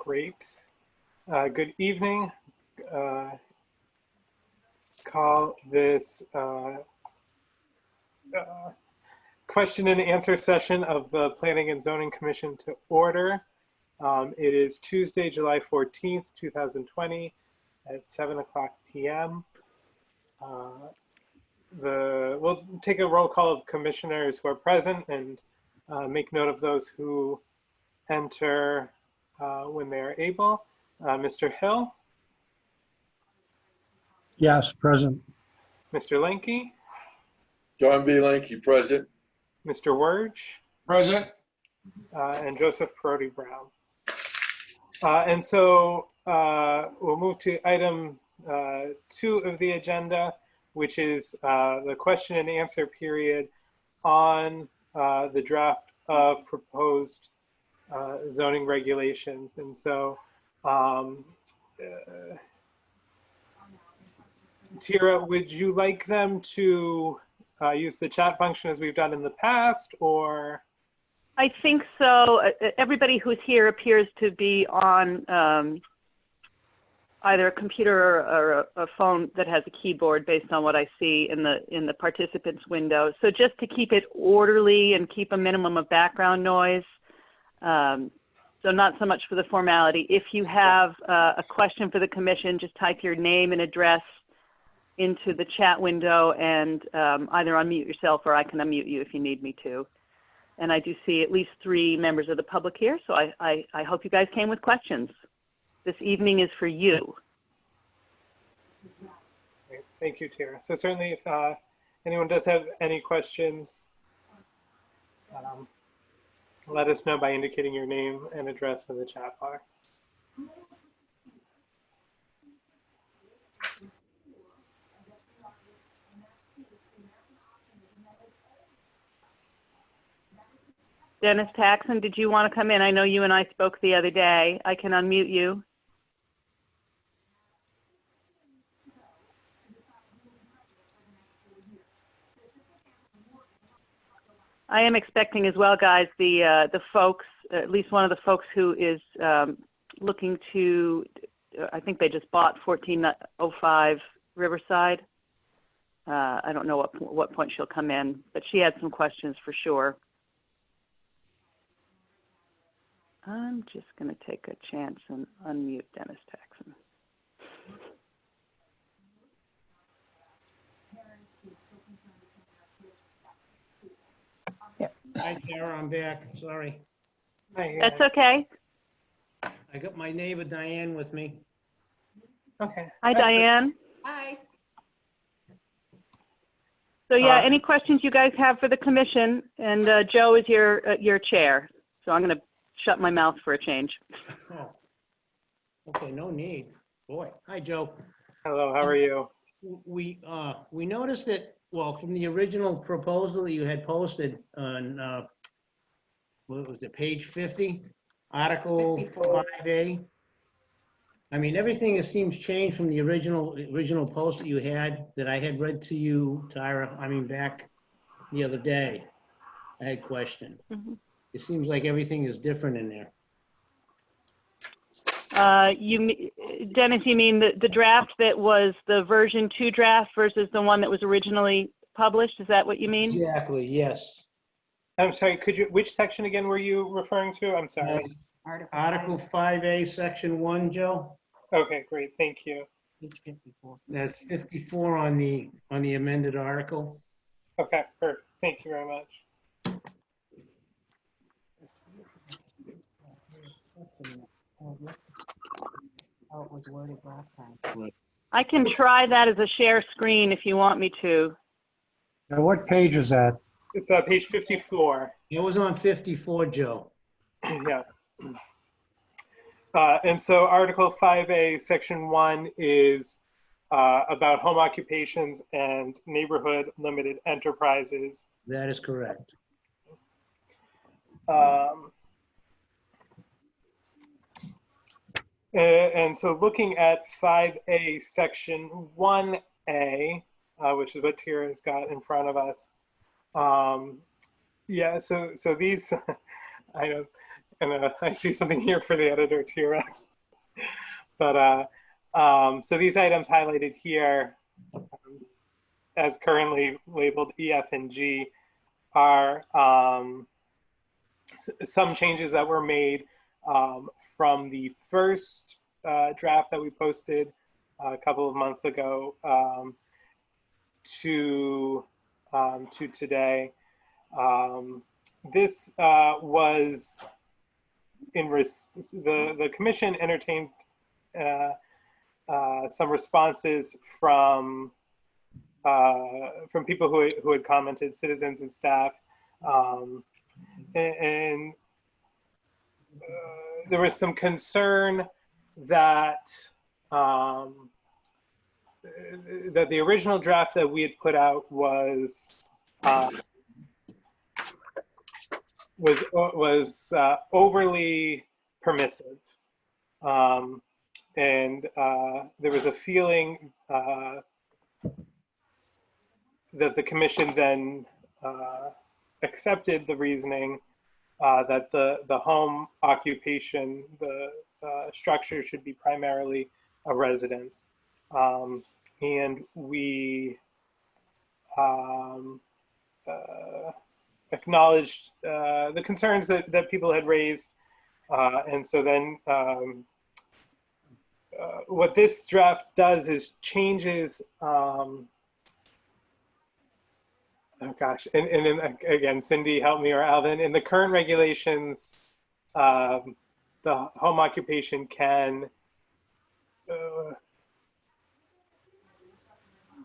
Great. Good evening. Call this question and answer session of the Planning and Zoning Commission to order. It is Tuesday, July 14th, 2020 at 7:00 p.m. We'll take a roll call of commissioners who are present and make note of those who enter when they are able. Mr. Hill? Yes, present. Mr. Lenke? John B. Lenke, present. Mr. Werge? Present. And Joseph Perotti Brown. And so we'll move to item 2 of the agenda, which is the question and answer period on the draft of proposed zoning regulations. And so Tira, would you like them to use the chat function as we've done in the past, or? I think so. Everybody who's here appears to be on either a computer or a phone that has a keyboard, based on what I see in the participants window. So just to keep it orderly and keep a minimum of background noise. So not so much for the formality. If you have a question for the commission, just type your name and address into the chat window and either unmute yourself or I can unmute you if you need me to. And I do see at least 3 members of the public here, so I hope you guys came with questions. This evening is for you. Great. Thank you, Tira. So certainly if anyone does have any questions, let us know by indicating your name and address in the chat box. Dennis Taxon, did you want to come in? I know you and I spoke the other day. I can unmute you. I am expecting as well, guys, the folks, at least one of the folks who is looking to, I think they just bought 1405 Riverside. I don't know what point she'll come in, but she had some questions for sure. I'm just going to take a chance and unmute Dennis Taxon. Hi, Tara, I'm back. Sorry. Hi, That's okay. I got my neighbor Diane with me. Okay. Hi, That's Diane. Hi. So yeah, any questions you guys have for the commission? And Joe is your chair. So I'm going to shut my mouth for a change. Oh, okay, no need. Boy, hi, Joe. Hello, how are you? We noticed that, well, from the original proposal that you had posted on, what was it, page 50, Article 5A. I mean, everything seems changed from the original post that you had, that I had read to you, Tyra, I mean, back the other day. I had questioned. Mm-hmm. It seems like everything is different in there. Dennis, you mean the draft that was the version 2 draft versus the one that was originally published? Is that what you mean? Exactly, yes. I'm sorry, which section again were you referring to? I'm sorry. Article 5A, Section 1, Joe? Okay, great, thank you. That's 54 on the amended article. Okay, perfect, thank you very much. How it was worded last time. I can try that as a share screen if you want me to. Now, what page is that? It's page 54. It was on 54, Joe. Yeah. And so Article 5A, Section 1 is about home occupations and neighborhood limited enterprises. That is correct. And so looking at 5A, Section 1A, which is what Tira's got in front of us. Yeah, so these, I know and I see something here for the editor too. But so these items highlighted here, as currently labeled E, F, and G, are some changes that were made from the first draft that we posted a couple of months ago to today. This was the commission entertained some responses from people who had commented, citizens and staff, and there was some concern that that the original draft that we had put out was overly permissive, and there was a feeling that the commission then accepted the reasoning that the home occupation, the structure should be primarily a residence. And we acknowledged the concerns that people had raised. And so then what this draft does is changes, oh gosh, and then again, Cindy, help me, or Alvin, in the current regulations, the home occupation can,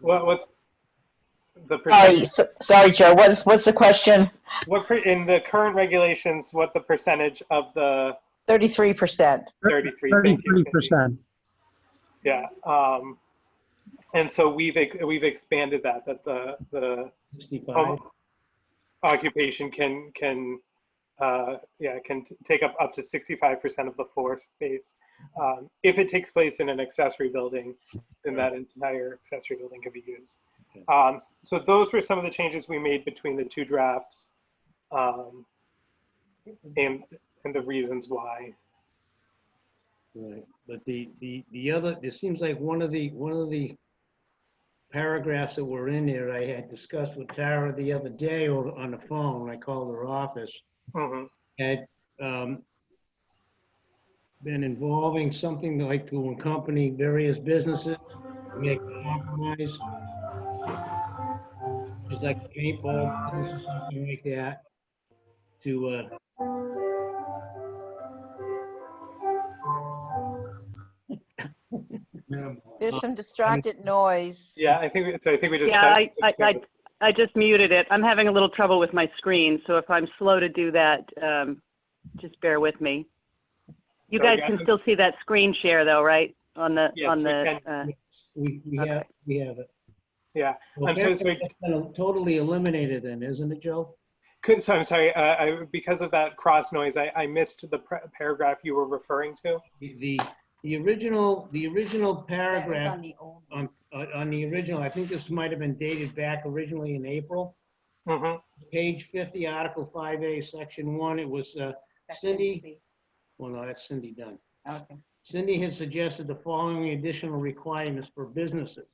what's the percentage? Sorry, Joe. What's the question? In the current regulations, what the percentage of the 33%. 33? Thank you, Cindy. 33%. Yeah, and so we've expanded that the 65. home occupation can take up to 65% of the floor space. If it takes place in an accessory building, then that entire accessory building can be used. So those were some of the changes we made between the two drafts, and the reasons why. Right, but the other, it seems like one of the paragraphs that were in there, I had discussed with Tara the other day on the phone when I called her office, had been involving something like to accompany various businesses, make a compromise. It's like a paintball business or something like that, to There's some distracted noise. Yeah, I think we just. Yeah, I just muted it. I'm having a little trouble with my screen, so if I'm slow to do that, just bear with me. You guys can still see that screen share though, right? On the, Yes, on the, we have it. Yeah, Well, I'm sorry. that's been totally eliminated then, isn't it, Joe? So I'm sorry. Because of that cross noise, I missed the paragraph you were referring to. The original That was paragraph on the old. on the original, I think this might have been dated back originally in April. Page 50, Article 5A, Section 1. It was Cindy. C. Well, no, that's Cindy Dunn. Okay. Cindy had suggested the following additional requirements for businesses.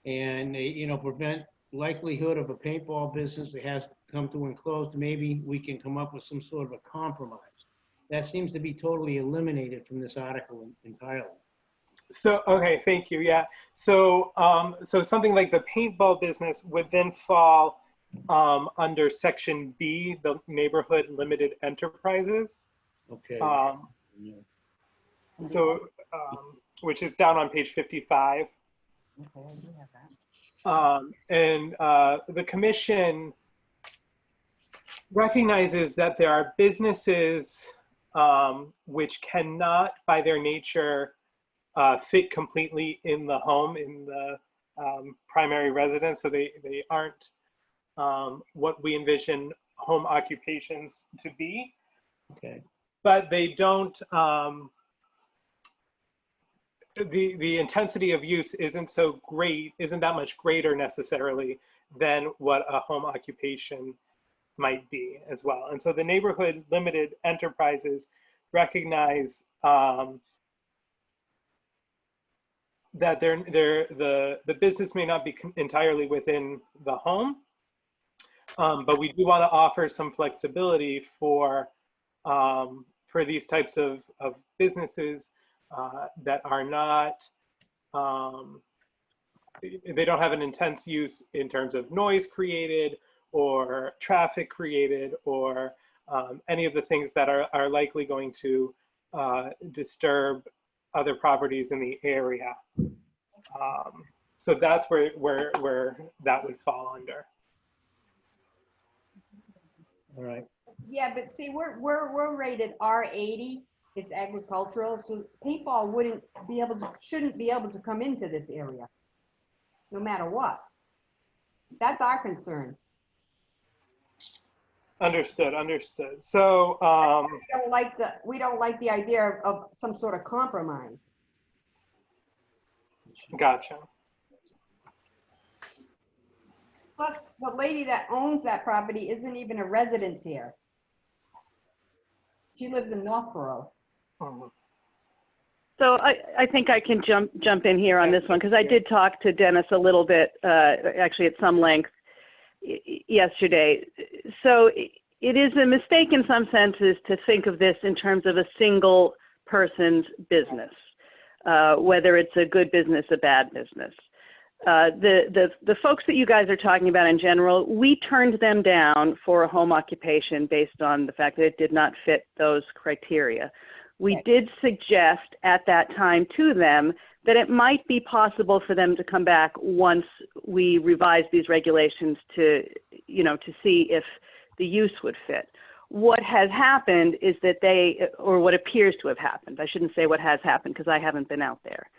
And they, prevent likelihood of a paintball business that has come to enclosed. Maybe we can come up with some sort of a compromise. That seems to be totally eliminated from this article entirely. So, okay, thank you. Yeah. So, so something like the paintball business would then fall under Section B, the neighborhood limited enterprises. Okay. Yeah. So, which is down on page 55. Okay, I do have that. And the commission recognizes that there are businesses which cannot, by their nature, fit completely in the home, in the primary residence. So they aren't what we envision home occupations to be. Okay. But they don't, the intensity of use isn't so great, isn't that much greater necessarily than what a home occupation might be as well. And so the neighborhood limited enterprises recognize that the business may not be entirely within the home, but we do want to offer some flexibility for these types of businesses that are not, they don't have an intense use in terms of noise created or traffic created or any of the things that are likely going to disturb other properties in the area. So that's where that would fall under. All right. Yeah, but see, we're rated R80. It's agricultural, so paintball shouldn't be able to come into this area, no matter what. That's our concern. Understood. So We don't like the idea of some sort of compromise. gotcha. Plus, the lady that owns that property isn't even a resident here. She lives in Northborough. Mhm. So I think I can jump in here on this one because I did talk to Dennis a little bit, actually at some length yesterday. So it is a mistake in some senses to think of this in terms of a single person's business, whether it's a good business, a bad business. The folks that you guys are talking about in general, we turned them down for a home occupation based on the fact that it did not fit those criteria. We did suggest at that time to them that it might be possible for them to come back once we revise these regulations to see if the use would fit. What has happened is that or what appears to have happened, I shouldn't say what has happened because I haven't been out there.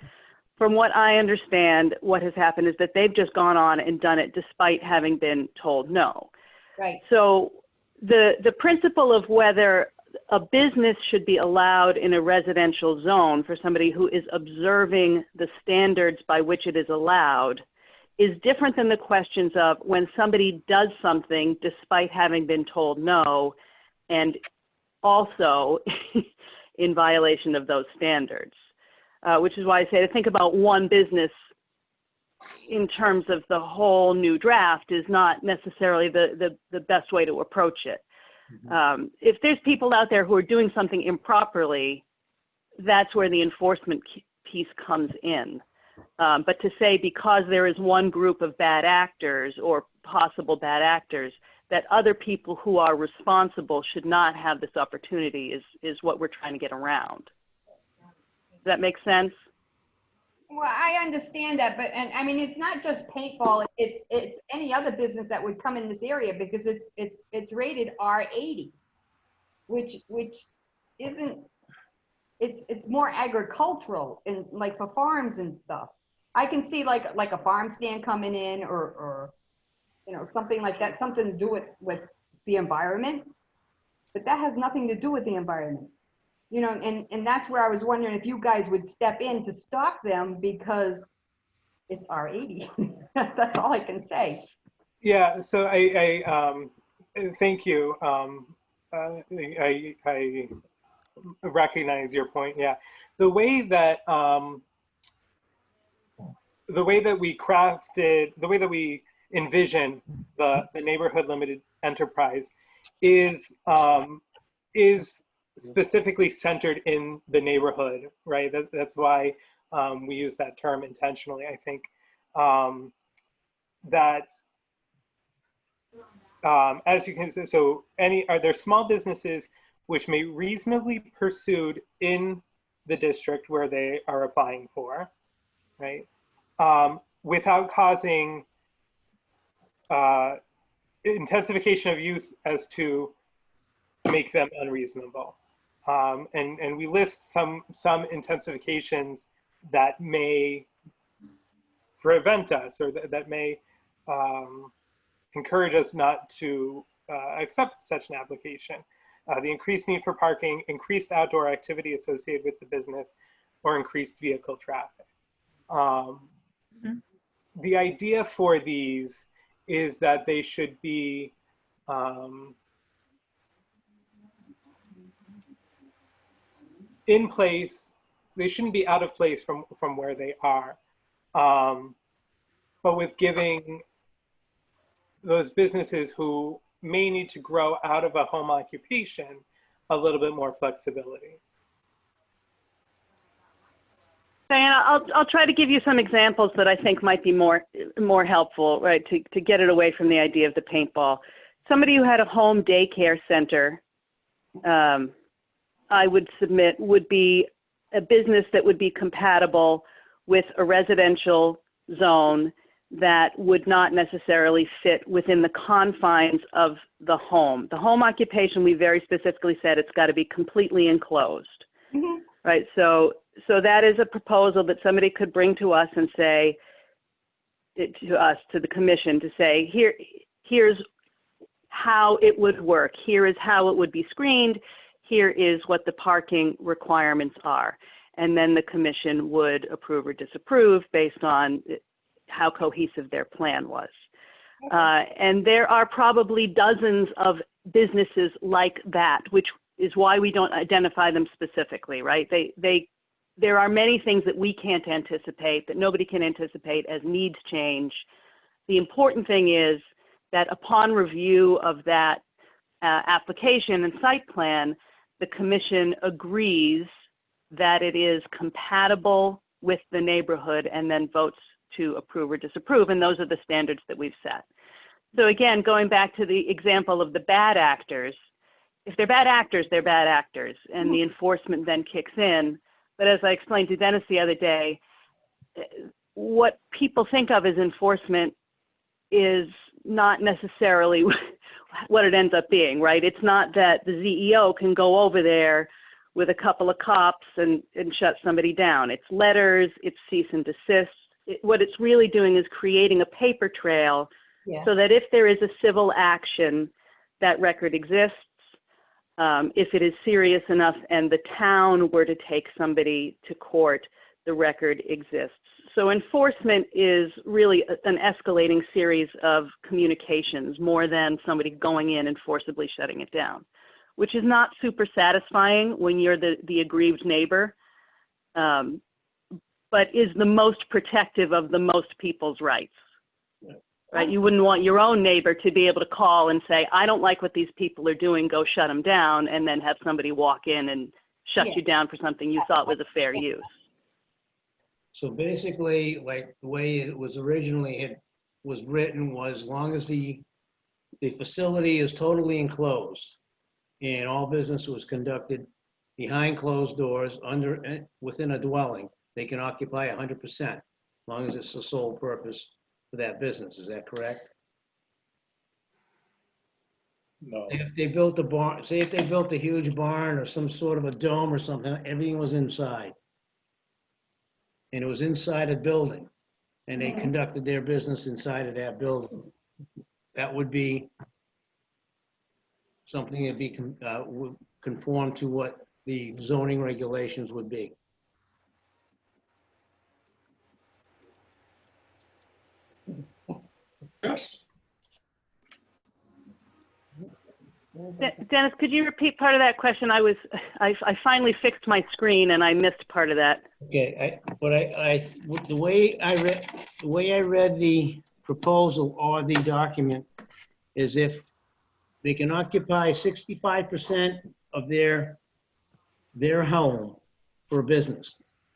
From what I understand, what has happened is that they've just gone on and done it despite having been told no. Right. So the principle of whether a business should be allowed in a residential zone for somebody who is observing the standards by which it is allowed is different than the questions of when somebody does something despite having been told no and also in violation of those standards, which is why I say to think about one business in terms of the whole new draft is not necessarily the best way to approach it. If there's people out there who are doing something improperly, that's where the enforcement piece comes in. But to say because there is one group of bad actors or possible bad actors, that other people who are responsible should not have this opportunity is what we're trying to get around. Does that make sense? Well, I understand that, but I mean, it's not just paintball. It's any other business that would come in this area because it's rated R80, which isn't. It's more agricultural and like for farms and stuff. I can see like a farm stand coming in or something like that, something to do with the environment, but that has nothing to do with the environment. And that's where I was wondering if you guys would step in to stop them because it's R80. That's all I can say. Yeah. So I thank you. I recognize your point. Yeah. The way that we envision the neighborhood limited enterprise is specifically centered in the neighborhood, right? That's why we use that term intentionally. I think that as you can see, so are there small businesses which may reasonably be pursued in the district where they are applying for, right? Without causing intensification of use as to make them unreasonable. And we list some intensifications that may prevent us or that may encourage us not to accept such an application. The increased need for parking, increased outdoor activity associated with the business, or increased vehicle traffic. The idea for these is that they should be in place. They shouldn't be out of place from where they are. But with giving those businesses who may need to grow out of a home occupation a little bit more flexibility. Diana, I'll try to give you some examples that I think might be more helpful, right, to get it away from the idea of the paintball. Somebody who had a home daycare center, I would submit, would be a business that would be compatible with a residential zone that would not necessarily fit within the confines of the home. The home occupation, we very specifically said it's got to be completely enclosed, right? So that is a proposal that somebody could bring to us and say, to the commission, to say, here's how it would work. Here is how it would be screened. Here is what the parking requirements are. And then the commission would approve or disapprove based on how cohesive their plan was. And there are probably dozens of businesses like that, which is why we don't identify them specifically, right? There are many things that we can't anticipate, that nobody can anticipate as needs change. The important thing is that upon review of that application and site plan, the commission agrees that it is compatible with the neighborhood and then votes to approve or disapprove, and those are the standards that we've set. So again, going back to the example of the bad actors, if they're bad actors, they're bad actors, and the enforcement then kicks in. But as I explained to Dennis the other day, what people think of as enforcement is not necessarily what it ends up being, right? It's not that the CEO can go over there with a couple of cops and shut somebody down. It's letters, it's cease and desist. What it's really doing is creating a paper trail so that if there is a civil action, that record exists. If it is serious enough and the town were to take somebody to court, the record exists. So enforcement is really an escalating series of communications more than somebody going in and forcibly shutting it down, which is not super satisfying when you're the aggrieved neighbor, but is the most protective of the most people's rights. Right? You wouldn't want your own neighbor to be able to call and say, I don't like what these people are doing, go shut them down, and then have somebody walk in and shut you down for something you thought was a fair use. So basically, like the way it was originally was written was, as long as the facility is totally enclosed and all business was conducted behind closed doors within a dwelling, they can occupy 100%, as long as it's the sole purpose for that business. Is that correct? No. If they built a barn, say if they built a huge barn or some sort of a dome or something, everything was inside. And it was inside a building, and they conducted their business inside of that building. That would be something that would conform to what the zoning regulations would be. Yes. Dennis, could you repeat part of that question? I finally fixed my screen and I missed part of that. Okay, the way I read the proposal or the document is if they can occupy 65% of their home for a business,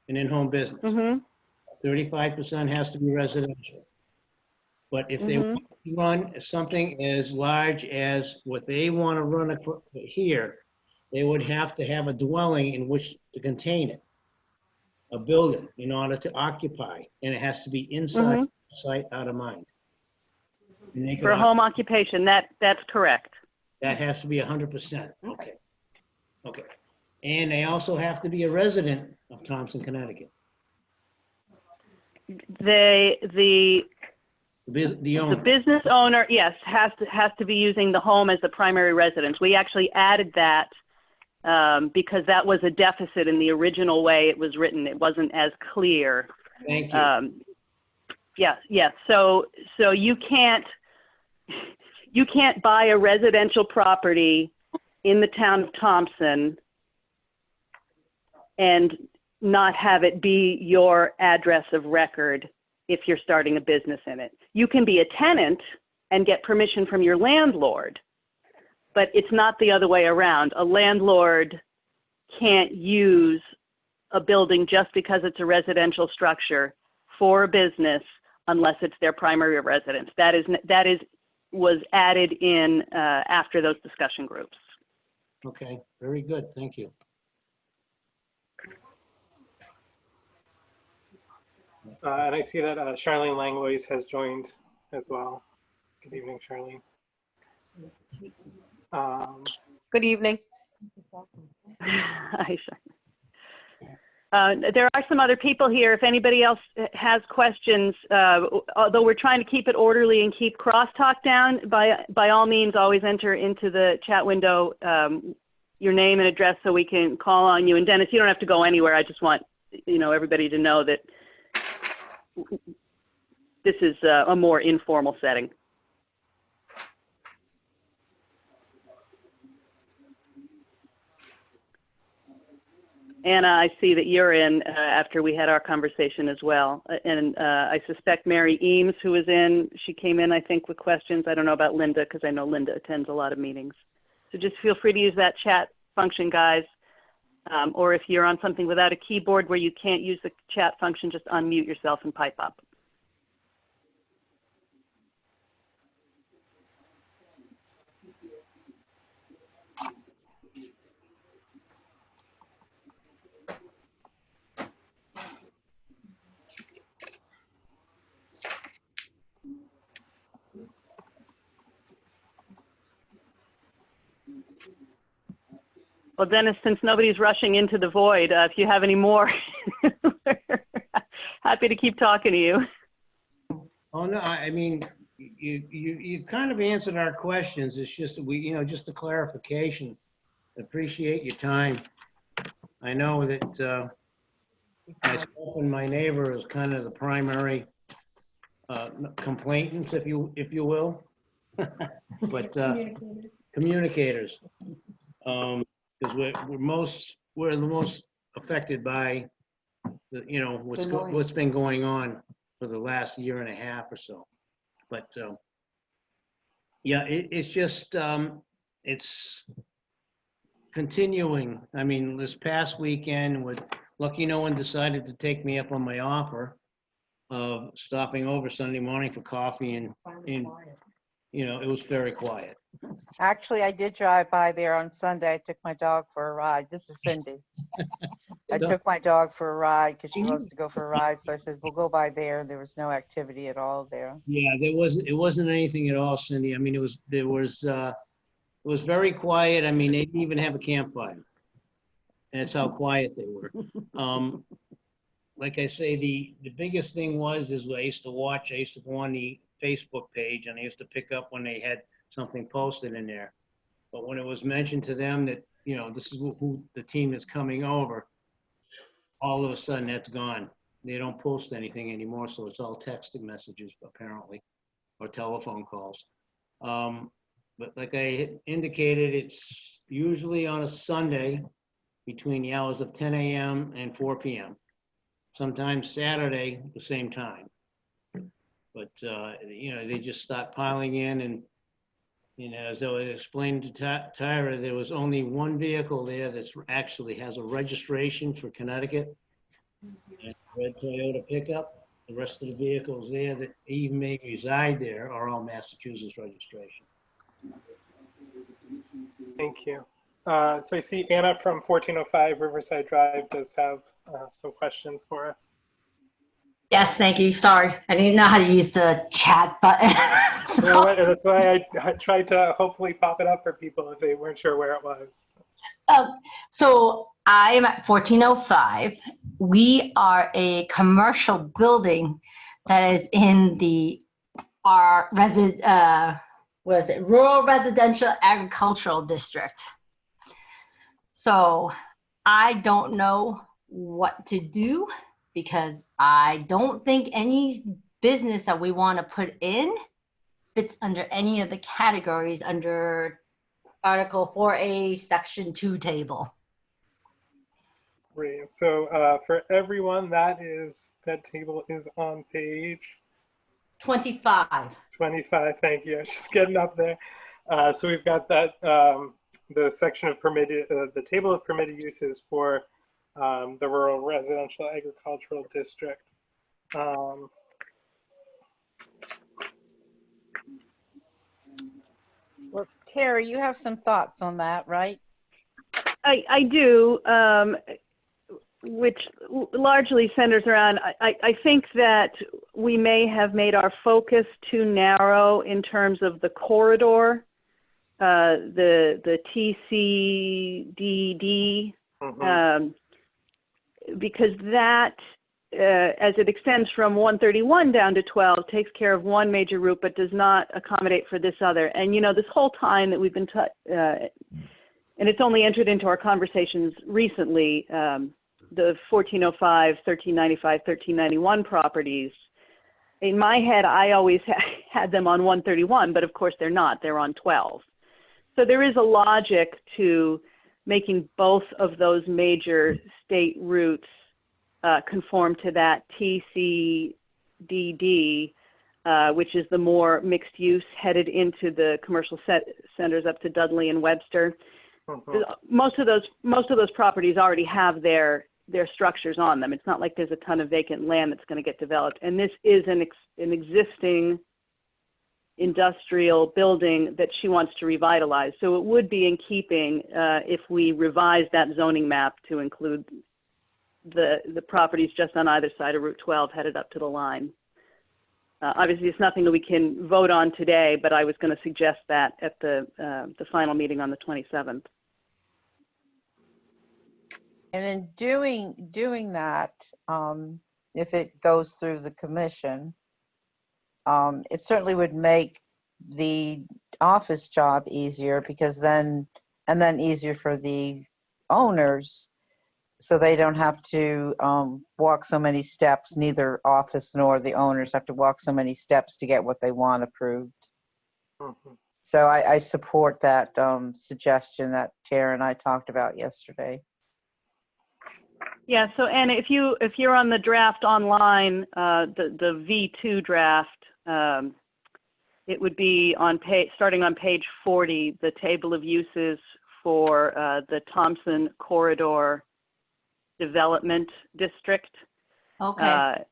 an in-home business. 35% has to be residential. But if they want to run something as large as what they want to run here, they would have to have a dwelling in which to contain it, a building, in order to occupy, and it has to be inside sight, out of mind. For a home occupation, that's correct. That has to be 100%. Okay. And they also have to be a resident of Thompson, Connecticut. The owner. The business owner, yes, has to be using the home as the primary residence. We actually added that because that was a deficit in the original way it was written. It wasn't as clear. Thank you. Yes. So you can't you can't buy a residential property in the town of Thompson and not have it be your address of record if you're starting a business in it. You can be a tenant and get permission from your landlord, but it's not the other way around. A landlord can't use a building just because it's a residential structure for a business unless it's their primary residence. That was added in after those discussion groups. Okay, very good, thank you. And I see that Charlene Langlois has joined as well. Good evening, Charlene. Good evening. Hi, there are some other people here. If anybody else has questions, although we're trying to keep it orderly and keep crosstalk down, by all means, always enter into the chat window your name and address so we can call on you. And Dennis, you don't have to go anywhere. I just want everybody to know that this is a more informal setting. Anna, I see that you're in after we had our conversation as well. And I suspect Mary Eames, who was in, she came in, I think, with questions. I don't know about Linda, because I know Linda attends a lot of meetings. So just feel free to use that chat function, guys. Or if you're on something without a keyboard where you can't use the chat function, just unmute yourself and pipe up. Well, Dennis, since nobody's rushing into the void, if you have any more, happy to keep talking to you. Oh, no, I mean, you kind of answered our questions. It's just, just a clarification. Appreciate your time. I know that myself and my neighbor is kind of the primary complainants, if you will, but communicators. Because we're the most affected by the, what's been going on for the last year and a half or so. But yeah, it's just it's continuing. I mean, this past weekend, lucky no one decided to take me up on my offer of stopping over Sunday morning for coffee, and it was very quiet. Actually, I did drive by there on Sunday. I took my dog for a ride. This is Cindy. I took my dog for a ride because she loves to go for a ride. So I said, we'll go by there. There was no activity at all there. Yeah, it wasn't anything at all, Cindy. I mean, it was very quiet. I mean, they didn't even have a campfire. And that's how quiet they were. Like I say, the biggest thing is I used to go on the Facebook page, and I used to pick up when they had something posted in there. But when it was mentioned to them that, this is who the team is coming over, all of a sudden that's gone. They don't post anything anymore, so it's all text messages apparently, or telephone calls. But like I indicated, it's usually on a Sunday between the hours of 10 a.m. and 4 p.m. Sometimes Saturday, the same time. But, they just start piling in, and, as I explained to Tyra, there was only one vehicle there that actually has a registration for Connecticut, a red Toyota pickup. The rest of the vehicles there that even may reside there are all Massachusetts registration. Thank you. So I see Anna from 1405 Riverside Drive does have some questions for us. Yes, thank you. Sorry, I didn't know how to use the chat button. That's why I tried to hopefully pop it up for people if they weren't sure where it was. So I'm at 1405. We are a commercial building that is in our rural residential agricultural district. So I don't know what to do, because I don't think any business that we want to put in fits under any of the categories under Article 4A, Section 2 table. Great. So for everyone, that table is on page 25. 25. Thank you. I was just getting up there. So we've got that the section of permitted, the table of permitted uses for the rural residential agricultural district. Well, Terry, you have some thoughts on that, right? I do, which largely centers around, I think that we may have made our focus too narrow in terms of the corridor, the TCDD, because that, as it extends from 131 down to 12, takes care of one major route, but does not accommodate for this other. And, you know, this whole time that we've been, and it's only entered into our conversations recently, the 1405, 1395, 1391 properties, in my head, I always had them on 131, but of course they're not, they're on 12. So there is a logic to making both of those major state routes conform to that TCDD, which is the more mixed use headed into the commercial centers up to Dudley and Webster. Most of those properties already have their structures on them. It's not like there's a ton of vacant land that's going to get developed. And this is an existing industrial building that she wants to revitalize. So it would be in keeping if we revise that zoning map to include the properties just on either side of Route 12 headed up to the line. Obviously, it's nothing that we can vote on today, but I was going to suggest that at the final meeting on the 27th. And in doing that, if it goes through the commission, it certainly would make the office job easier, because then easier for the owners, so they don't have to walk so many steps. Neither office nor the owners have to walk so many steps to get what they want approved. So I support that suggestion that Tara and I talked about yesterday. Yeah, so Anna, if you're on the draft online, the V2 draft, it would be on starting on page 40, the table of uses for the Thompson Corridor Development District. Okay.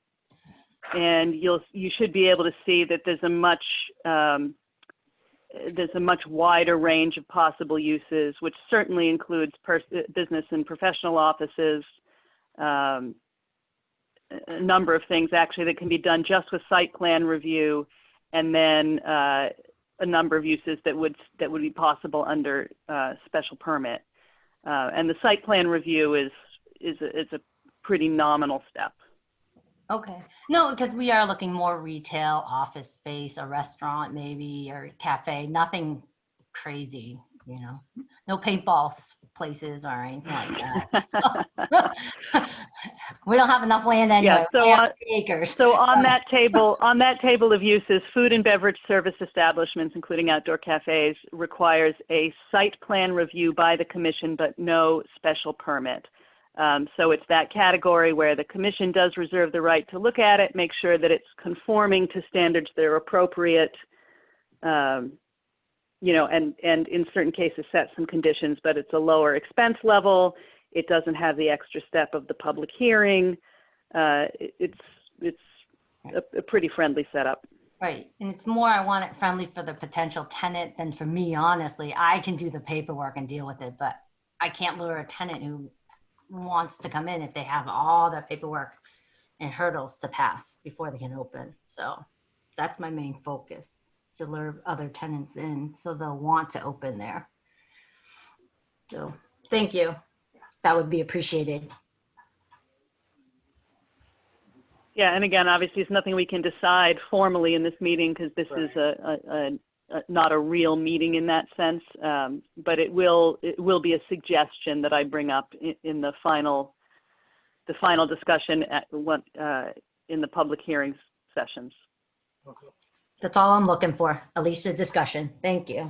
And you should be able to see that there's a much wider range of possible uses, which certainly includes business and professional offices, a number of things actually that can be done just with site plan review, and then a number of uses that would be possible under special permit. And the site plan review is a pretty nominal step. Okay. No, because we are looking more retail, office space, a restaurant maybe, or cafe, nothing crazy, you know, no paintball places or anything like that. We don't have enough land anyway. Yeah, acres. So on that table of uses, food and beverage service establishments, including outdoor cafes, requires a site plan review by the commission, but no special permit. So it's that category where the commission does reserve the right to look at it, make sure that it's conforming to standards that are appropriate, you know, and in certain cases set some conditions, but it's a lower expense level. It doesn't have the extra step of the public hearing. It's a pretty friendly setup. Right, and it's more, I want it friendly for the potential tenant than for me, honestly. I can do the paperwork and deal with it, but I can't lure a tenant who wants to come in if they have all that paperwork and hurdles to pass before they can open. So that's my main focus, to lure other tenants in so they'll want to open there. So thank you. That would be appreciated. Yeah, and again, obviously, it's nothing we can decide formally in this meeting because this is not a real meeting in that sense. But it will be a suggestion that I bring up in the final discussion in the public hearings sessions. Okay. That's all I'm looking for, at least a discussion. Thank you.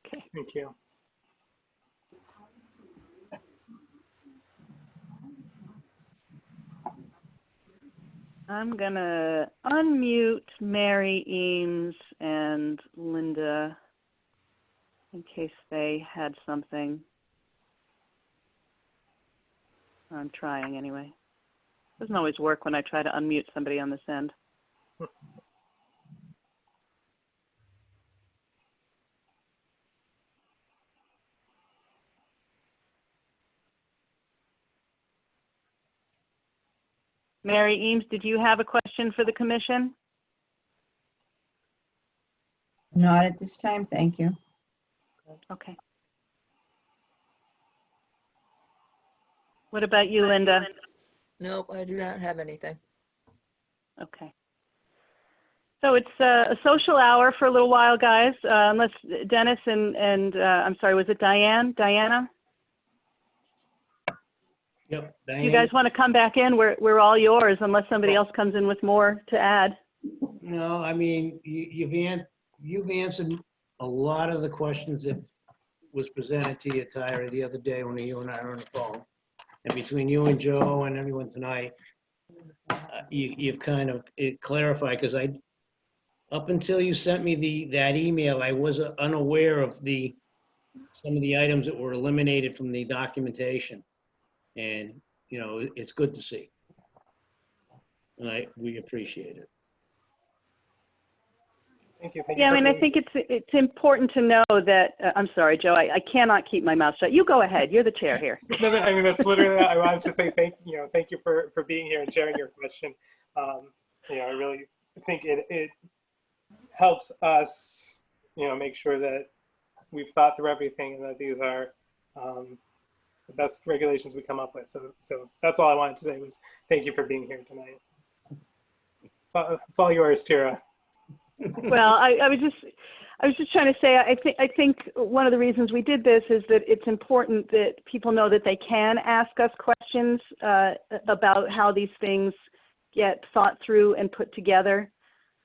Okay. Thank you. I'm gonna unmute Mary Eames and Linda in case they had something. I'm trying anyway. Doesn't always work when I try to unmute somebody on this end. Mary Eames, did you have a question for the commission? Not at this time, thank you. Okay. What about you, Linda? Nope, I do not have anything. Okay. So it's a social hour for a little while, guys, unless Dennis and I'm sorry, was it Diana? Yep. You guys want to come back in? We're all yours unless somebody else comes in with more to add. No, I mean, you've answered a lot of the questions that was presented to you, Tyra, the other day when you and I were on the phone. And between you and Joe and everyone tonight, you've kind of clarified, because up until you sent me that email, I was unaware of some of the items that were eliminated from the documentation. And, you know, it's good to see. And we appreciate it. Thank you. Thank Yeah, I you mean, I think it's important to know that, I'm sorry, Joe, I cannot keep my mouth shut. You go ahead. You're the chair here. No, I mean, that's literally, I wanted to say thank you for being here and sharing your question. I really think it helps us, make sure that we've thought through everything and that these are the best regulations we come up with. So that's all I wanted to say was thank you for being here tonight. It's all yours, Tira. Well, I was just trying to say, I think one of the reasons we did this is that it's important that people know that they can ask us questions about how these things get thought through and put together.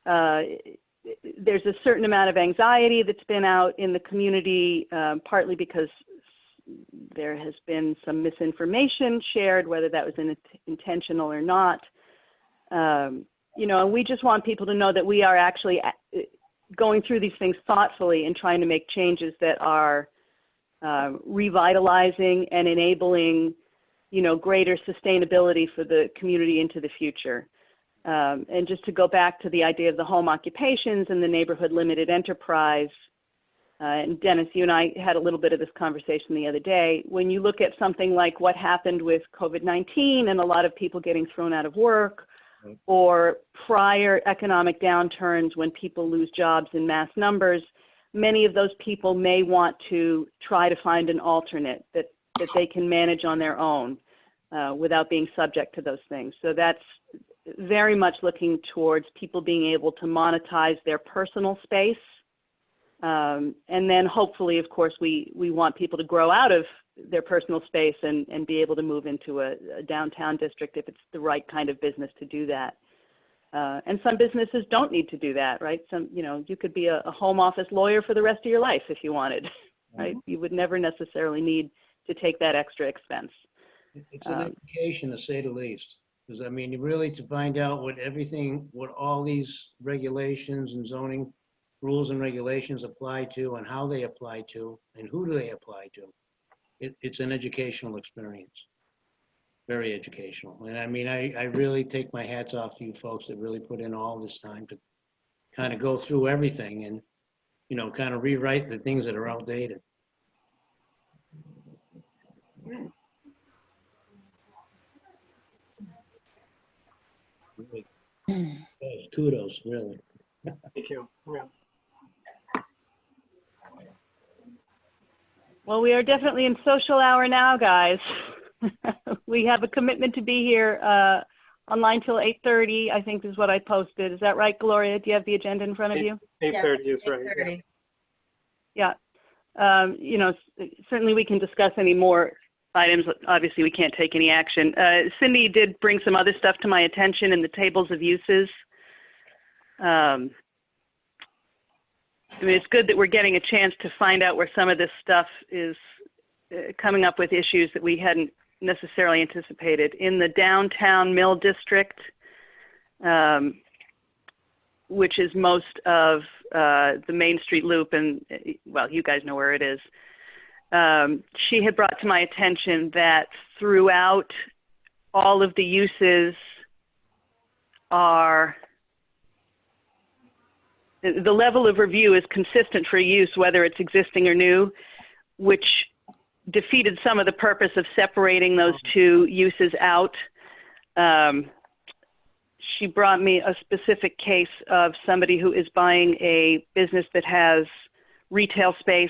There's a certain amount of anxiety that's been out in the community, partly because there has been some misinformation shared, whether that was intentional or not. And we just want people to know that we are actually going through these things thoughtfully and trying to make changes that are revitalizing and enabling, greater sustainability for the community into the future. And just to go back to the idea of the home occupations and the neighborhood limited enterprise, and Dennis, you and I had a little bit of this conversation the other day. When you look at something like what happened with COVID-19 and a lot of people getting thrown out of work, or prior economic downturns when people lose jobs in mass numbers, many of those people may want to try to find an alternate that they can manage on their own without being subject to those things. So that's very much looking towards people being able to monetize their personal space. And then hopefully, of course, we want people to grow out of their personal space and be able to move into a downtown district if it's the right kind of business to do that. And some businesses don't need to do that, right? You could be a home office lawyer for the rest of your life if you wanted, right? You would never necessarily need to take that extra expense. It's an education, to say the least. Because, I mean, really to find out what all these regulations and zoning rules and regulations apply to and how they apply to and who do they apply to. It's an educational experience, very educational. And I mean, I really take my hats off to you folks that really put in all this time to kind of go through everything and, kind of rewrite the things that are outdated. Really. Kudos, really. Thank you. Yeah. Well, we are definitely in social hour now, guys. We have a commitment to be here online till 8:30, I think is what I posted. Is that right, Gloria? Do you have the agenda in front of you? 8:30 is right. 8:30. Yeah. Certainly we can discuss any more items. Obviously, we can't take any action. Cindy did bring some other stuff to my attention in the tables of uses. I mean, it's good that we're getting a chance to find out where some of this stuff is coming up with issues that we hadn't necessarily anticipated. In the downtown Mill District, which is most of the Main Street Loop, and, well, you guys know where it is. She had brought to my attention that throughout all of the uses the level of review is consistent for use, whether it's existing or new, which defeated some of the purpose of separating those two uses out. She brought me a specific case of somebody who is buying a business that has retail space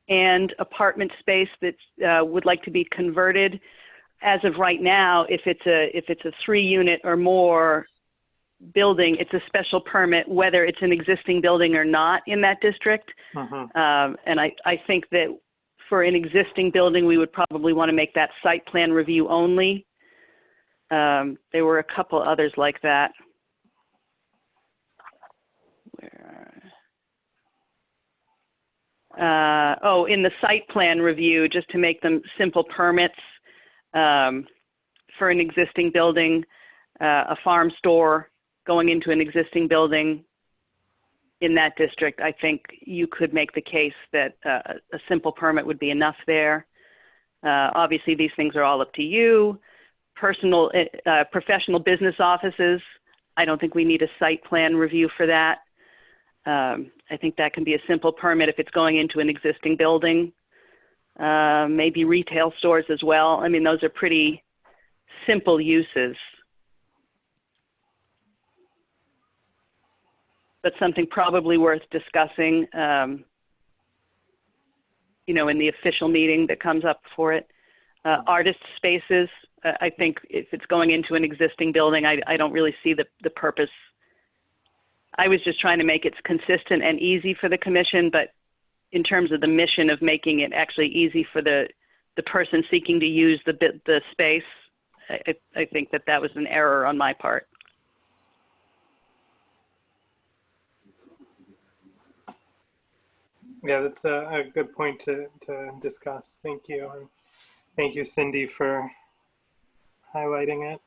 and apartment space that would like to be converted. As of right now, if it's a 3-unit or more building, it's a special permit, whether it's an existing building or not in that district. And I think that for an existing building, we would probably want to make that site plan review only. There were a couple others like that. In the site plan review, just to make them simple permits for an existing building, a farm store going into an existing building in that district, I think you could make the case that a simple permit would be enough there. Obviously, these things are all up to you. Professional business offices, I don't think we need a site plan review for that. I think that can be a simple permit if it's going into an existing building. Maybe retail stores as well. I mean, those are pretty simple uses. But something probably worth discussing, in the official meeting that comes up for it. Artist spaces, I think if it's going into an existing building, I don't really see the purpose. I was just trying to make it consistent and easy for the commission, but in terms of the mission of making it actually easy for the person seeking to use the space, I think that was an error on my part. Yeah, that's a good point to discuss. Thank you. And thank you, Cindy, for highlighting it.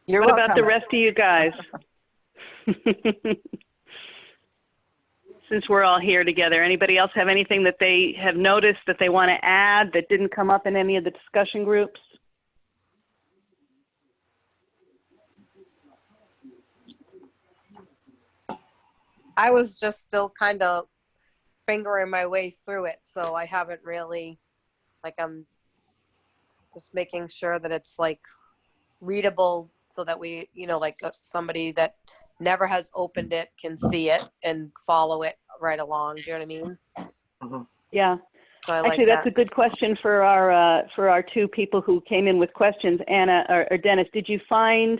You're What welcome. about the rest of you guys? Since we're all here together, anybody else have anything that they have noticed that they want to add that didn't come up in any of the discussion groups? I was just still kind of fingering my way through it, so I haven't really, I'm just making sure that it's readable so that we, somebody that never has opened it can see it and follow it right along. Do you know what I mean? Mm-hmm. Yeah. So actually, that's a good question for our two people who came in with questions. Anna or Dennis, did you find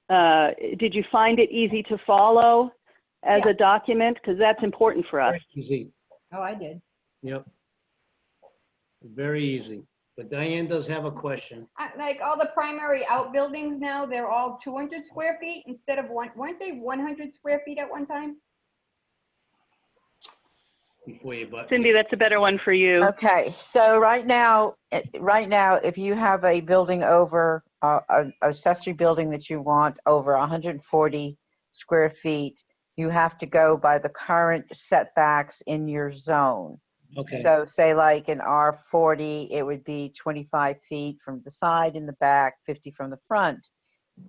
it easy to follow as a document? Because that's important for us. Very easy. Oh, I did. Yep. Very easy. But Diane does have a question. Like all the primary outbuildings now, they're all 200 square feet instead of weren't they 100 square feet at one time? Before you butt. Cindy, that's a better one for you. Okay, so right now, if you have a building over, an accessory building that you want over 140 square feet, you have to go by the current setbacks in your zone. Okay. So say like in R40, it would be 25 feet from the side and the back, 50 from the front.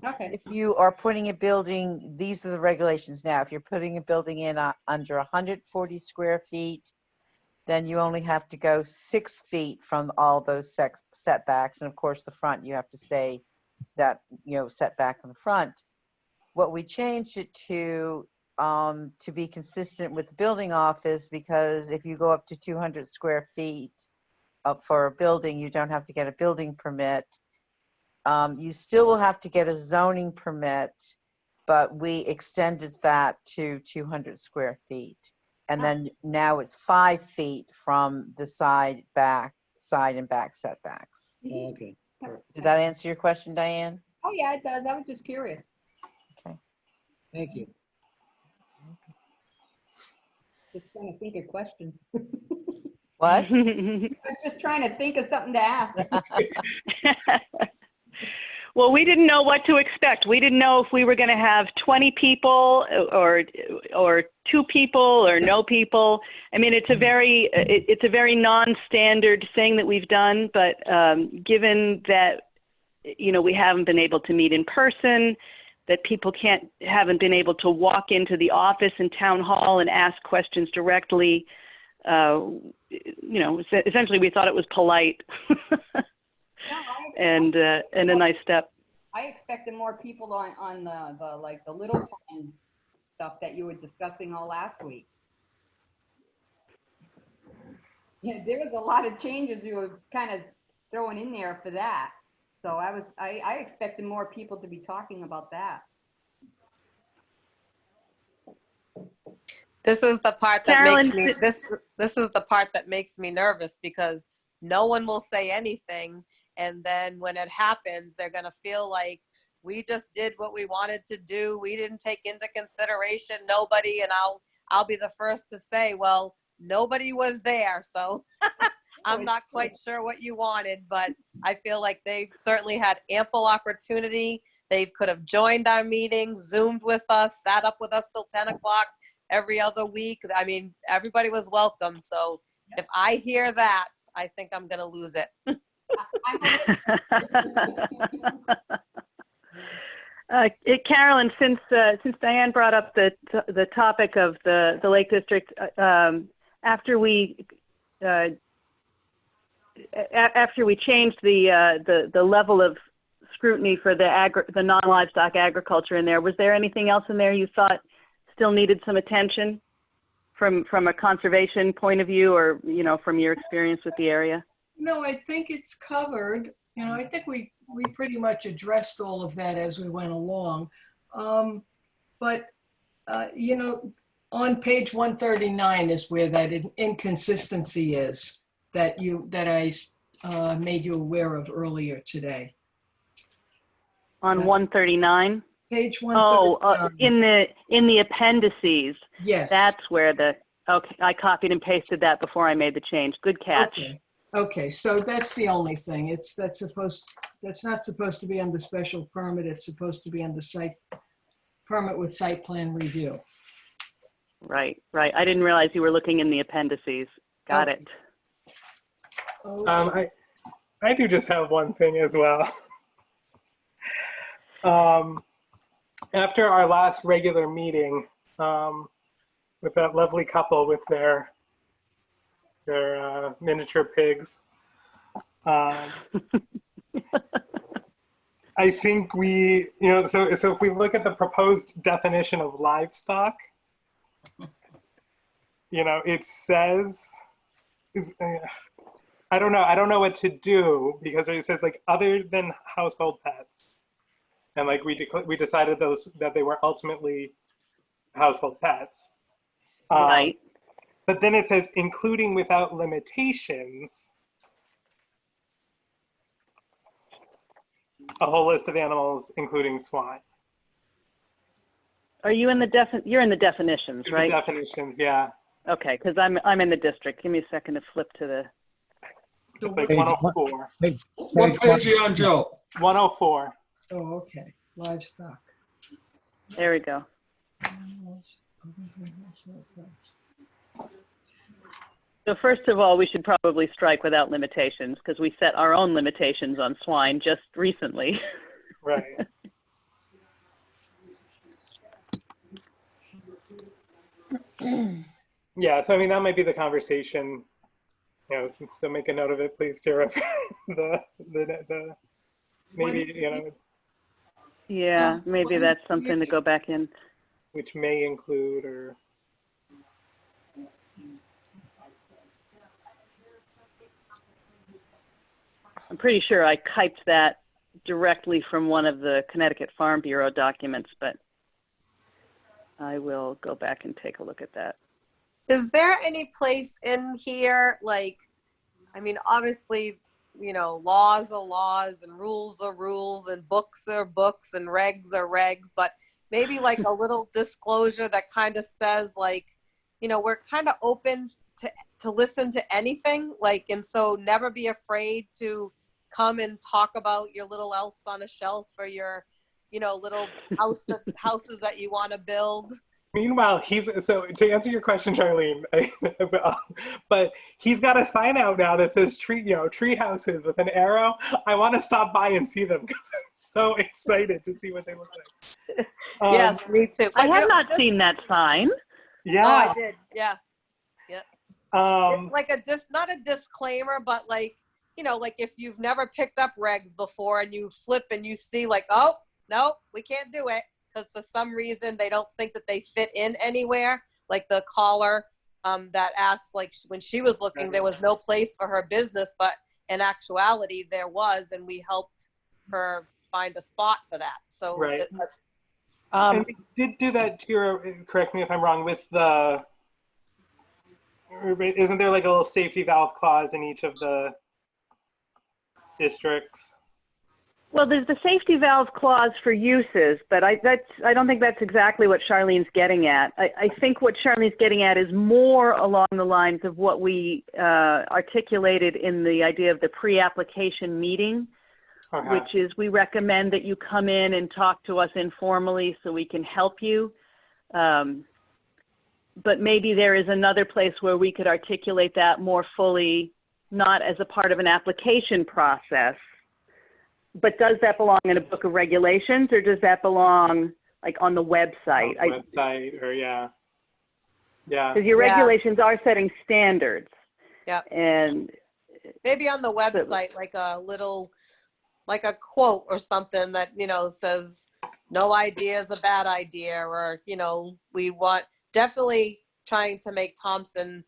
Okay. If you are putting a building, these are the regulations now. If you're putting a building in under 140 square feet, then you only have to go 6 feet from all those setbacks. And of course, the front, you have to stay that, setback in the front. What we changed it to be consistent with the building office, because if you go up to 200 square feet up for a building, you don't have to get a building permit. You still will have to get a zoning permit, but we extended that to 200 square feet. And then now it's 5 feet from the side and back setbacks. Okay. Did that answer your question, Diane? Oh, yeah, it does. I was just curious. Okay. Thank you. Just trying to think of questions. What? I was just trying to think of something to ask. Well, we didn't know what to expect. We didn't know if we were going to have 20 people or 2 people or no people. I mean, it's a very non-standard thing that we've done, but given that, we haven't been able to meet in person, that people haven't been able to walk into the office in town hall and ask questions directly, essentially we thought it was polite. And a nice step. I expected more people on the little plan stuff that you were discussing all last week. Yeah, there was a lot of changes you were kind of throwing in there for that. So I expected more people to be talking about that. This is the part that Carolyn, makes me this is the part that makes me nervous, because no one will say anything, and then when it happens, they're gonna feel like we just did what we wanted to do. We didn't take into consideration nobody, and I'll be the first to say, well, nobody was there, so I'm not quite sure what you wanted, but I feel like they certainly had ample opportunity. They could have joined our meetings, Zoomed with us, sat up with us till 10 o'clock every other week. I mean, everybody was welcome. So if I hear that, I think I'm going to lose it. Carolyn, since Diane brought up the topic of the Lake District, after we changed the level of scrutiny for the non-livestock agriculture in there, was there anything else in there you thought still needed some attention from a conservation point of view, or from your experience with the area? No, I think it's covered. I think we pretty much addressed all of that as we went along. But on page 139 is where that inconsistency is that I made you aware of earlier today. On 139? Page 139. In the appendices. Yes. That's where okay, I copied and pasted that before I made the change. Good catch. Okay, so that's the only thing. That's not supposed to be under special permit. It's supposed to be under permit with site plan review. Right. I didn't realize you were looking in the appendices. Got it. Okay. I do just have one thing as well. After our last regular meeting, with that lovely couple with their miniature pigs, I think we, so if we look at the proposed definition of livestock, it says, I don't know what to do, because it says like other than household pets, and like we decided that they were ultimately household pets. Right. But then it says including without limitations a whole list of animals, including swine. Are you in you're in the definitions, right? The definitions, yeah. Okay, because I'm in the district. Give me a second to flip to the. It's like 104. What page are you on, Joe? 104. Oh, okay. Livestock. There we go. So first of all, we should probably strike without limitations, because we set our own limitations on swine just recently. Right. Yeah, so I mean, that might be the conversation, so make a note of it, please, Tara. Maybe, yeah, maybe that's something to go back in. Which may include, or. I'm pretty sure I typed that directly from one of the Connecticut Farm Bureau documents, but I will go back and take a look at that. Is there any place in here, obviously, laws are laws and rules are rules and books are books and regs are regs, but maybe like a little disclosure that kind of says like, you know, we're kind of open to listen to anything, like, and so never be afraid to come and talk about your little elves on a shelf or your, you know, little houses that you want to build. Meanwhile, so to answer your question, Charlene, but he's got a sign out now that says tree houses with an arrow. I want to stop by and see them because I'm so excited to see what they look like. Yes, me too. I have not seen that sign. Yeah. Oh, I did. Yeah. It's like not a disclaimer, but like, you know, like if you've never picked up regs before and you flip and you see like, oh, no, we can't do it because for some reason they don't think that they fit in anywhere. Like the caller that asked, like when she was looking, there was no place for her business, but in actuality there was, and we helped her find a spot for that. So right. And we did do that, Tira, correct me if I'm wrong, with the, isn't there like a little safety valve clause in each of the districts? Well, there's the safety valve clause for uses, but I don't think that's exactly what Charlene's getting at. I think what Charlene's getting at is more along the lines of what we articulated in the idea of the pre-application meeting, which is we recommend that you come in and talk to us informally so we can help you. But maybe there is another place where we could articulate that more fully, not as a part of an application process. But does that belong in a book of regulations, or does that belong like on the website? Yeah. Because your regulations are setting standards. Yeah. And maybe on the website, like a little, like a quote or something that, you know, says no idea is a bad idea, or, you know, we want definitely trying to make Thompson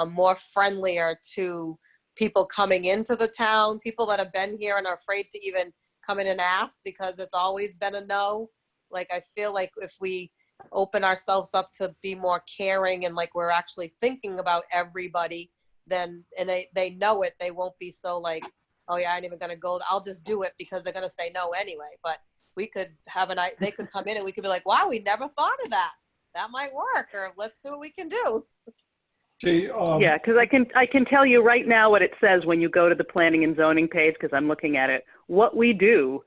more friendlier to people coming into the town, people that have been here and are afraid to even come in and ask because it's always been a no. Like, I feel like if we open ourselves up to be more caring and like we're actually thinking about everybody, then, and they know it, they won't be so like, oh yeah, I ain't even gonna go, I'll just do it because they're gonna say no anyway. But we could have they could come in and we could be like, wow, we never thought of that. That might work, or let's see what we can do. Yeah, because I can tell you right now what it says when you go to the planning and zoning page, because I'm looking at it. What we do,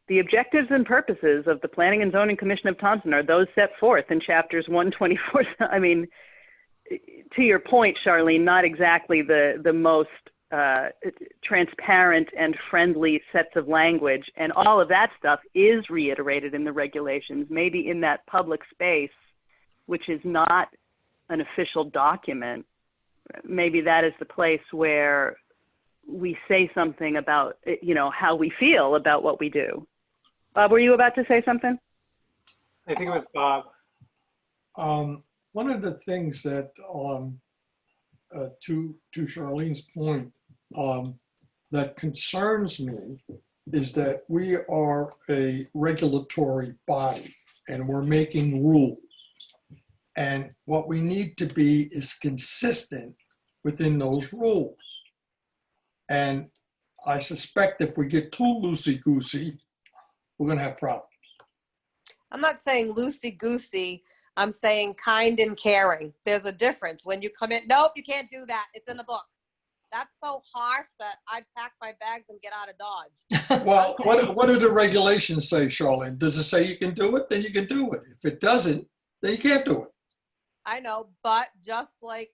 the objectives and purposes of the Planning and Zoning Commission of Thompson are those set forth in chapters 124. I mean, to your point, Charlene, not exactly the most transparent and friendly sets of language, and all of that stuff is reiterated in the regulations, maybe in that public space, which is not an official document. Maybe that is the place where we say something about, you know, how we feel about what we do. Bob, were you about to say something? I think it was Bob. One of the things that, to Charlene's point, that concerns me is that we are a regulatory body and we're making rules. And what we need to be is consistent within those rules. And I suspect if we get too loosey-goosey, we're going to have problems. I'm not saying loosey-goosey. I'm saying kind and caring. There's a difference. When you come in, nope, you can't do that. It's in the book. That's so harsh that I'd pack my bags and get out of Dodge. Well, what do the regulations say, Charlene? Does it say you can do it? Then you can do it. If it doesn't, then you can't do it. I know, but just like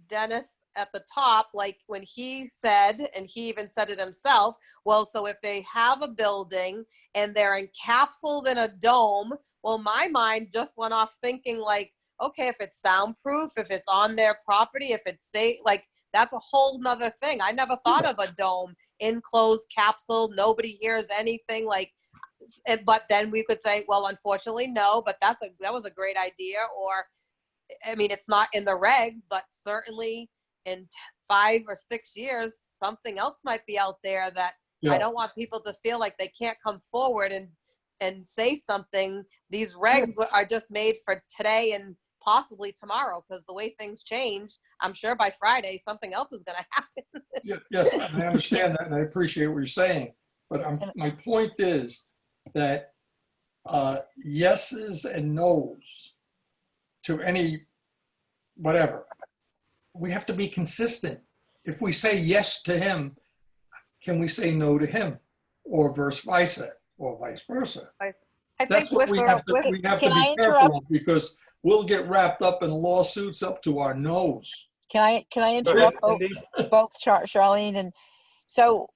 Dennis at the top, like when he said, and he even said it himself, well, so if they have a building and they're encapsulated in a dome, well, my mind just went off thinking like, okay, if it's soundproof, if it's on their property, if it's like, that's a whole nother thing. I never thought of a dome, enclosed capsule, nobody hears anything, like, but then we could say, well, unfortunately, no, but that was a great idea. Or, I mean, it's not in the regs, but certainly in 5 or 6 years, something else might be out there that I don't want people to feel like they can't come forward and say something. These regs are just made for today and possibly tomorrow, because the way things change, I'm sure by Friday, something else is going to happen. Yes, I understand that, and I appreciate what you're saying. But my point is that yeses and nos to any whatever. We have to be consistent. If we say yes to him, can we say no to him, or vice versa, or vice versa? I That's think what with, we or- have to, with we have to Can I be interrupt? careful of, because we'll get wrapped up in lawsuits up to our nose. Can I Go ahead, interrupt Cindy. both Charlene and so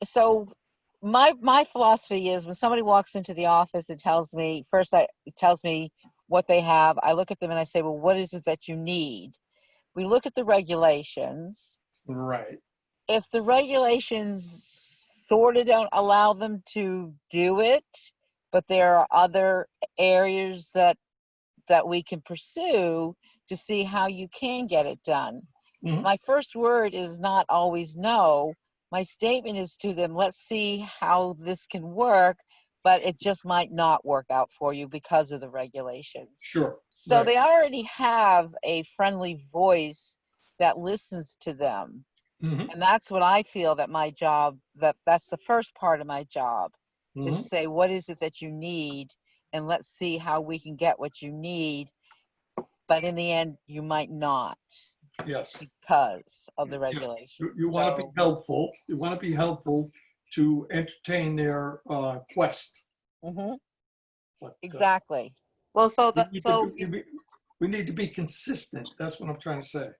my philosophy is when somebody walks into the office and tells me it tells me what they have, I look at them and I say, well, what is it that you need? We look at the regulations. Right. If the regulations sort of don't allow them to do it, but there are other areas that we can pursue to see how you can get it done. Mhm. My first word is not always no. My statement is to them, let's see how this can work, but it just might not work out for you because of the regulations. Sure. So Right. they already have a friendly voice that listens to them. Mhm. And that's what I feel that my job, that's the first part of my job, is Mhm. say, what is it that you need? And let's see how we can get what you need. But in the end, you might not Yes. because of the regulations. You want to be So- helpful. You want to be helpful to entertain their quest. Mhm, But, exactly. well, so we that, need so, to we need to be consistent. That's what I'm trying to say.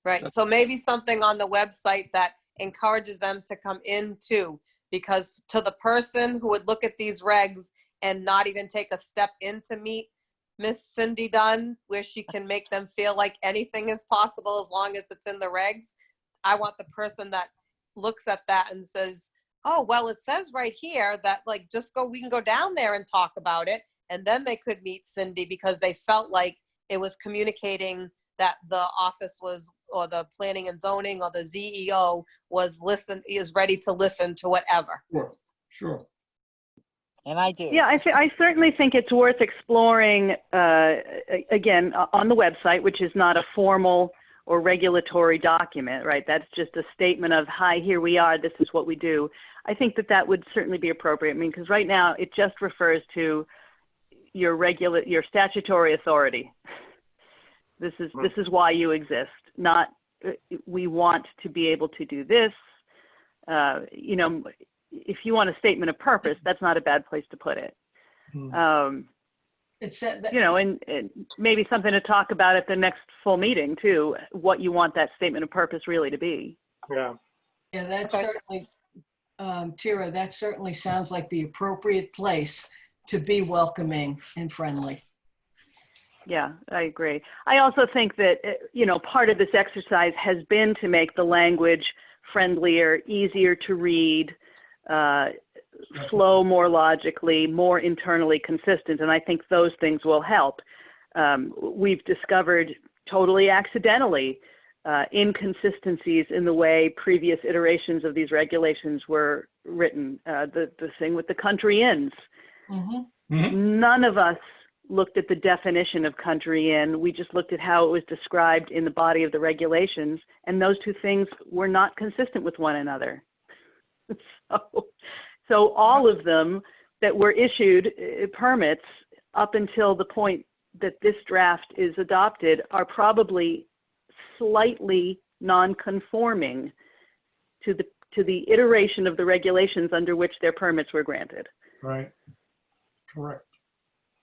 right, so maybe something on the website that encourages them to come in too, because to the person who would look at these regs and not even take a step in to meet Miss Cindy Dunn, where she can make them feel like anything is possible as long as it's in the regs. I want the person that looks at that and says, oh, well, it says right here that like, we can go down there and talk about it. And then they could meet Cindy because they felt like it was communicating that the office was, or the planning and zoning, or the ZEO is ready to listen to whatever. Sure. Sure. And I do. Yeah, I certainly think it's worth exploring, again, on the website, which is not a formal or regulatory document, right? That's just a statement of, hi, here we are, this is what we do. I think that would certainly be appropriate. I mean, because right now it just refers to your statutory authority. This is why you exist, not we want to be able to do this. You know, if you want a statement of purpose, that's not a bad place to put it. It said that, You know, and maybe something to talk about at the next full meeting too, what you want that statement of purpose really to be. Yeah. yeah, that Okay. certainly, Tira, that certainly sounds like the appropriate place to be welcoming and friendly. Yeah, I agree. I also think that, you know, part of this exercise has been to make the language friendlier, easier to read, flow more logically, more internally consistent. And I think those things will help. We've discovered totally accidentally inconsistencies in the way previous iterations of these regulations were written. The thing with the country inns. Mm-hmm. None of us looked at the definition of country inn. We just looked at how it was described in the body of the regulations, and those two things were not consistent with one another. So all of them that were issued permits up until the point that this draft is adopted are probably slightly non-conforming to the iteration of the regulations under which their permits were granted. Right. Correct.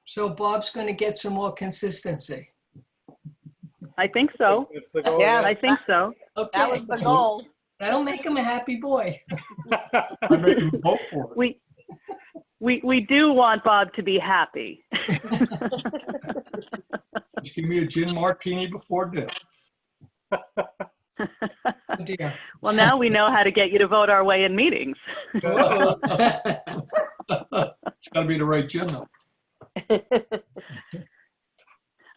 So Bob's going to get some more consistency. I think so. That's the goal. Yeah, I think so. Okay. that was the goal. That'll make him a happy boy. I made him vote for it. We do want Bob to be happy. Just give me a gin martini before dinner. Oh, dear. Well, now we know how to get you to vote our way in meetings. Uh-oh. It's got to be the right gin though.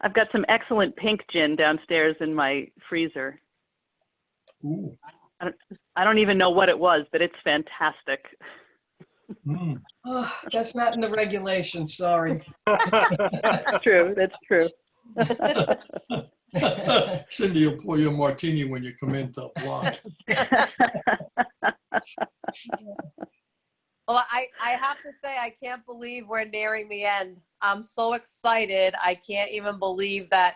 I've got some excellent pink gin downstairs in my freezer. Ooh. I don't even know what it was, but it's fantastic. Mm. Oh, that's not in the regulations, sorry. That's true. That's true. Cindy will pour you a martini when you come in to apply. Well, I have to say, I can't believe we're nearing the end. I'm so excited. I can't even believe that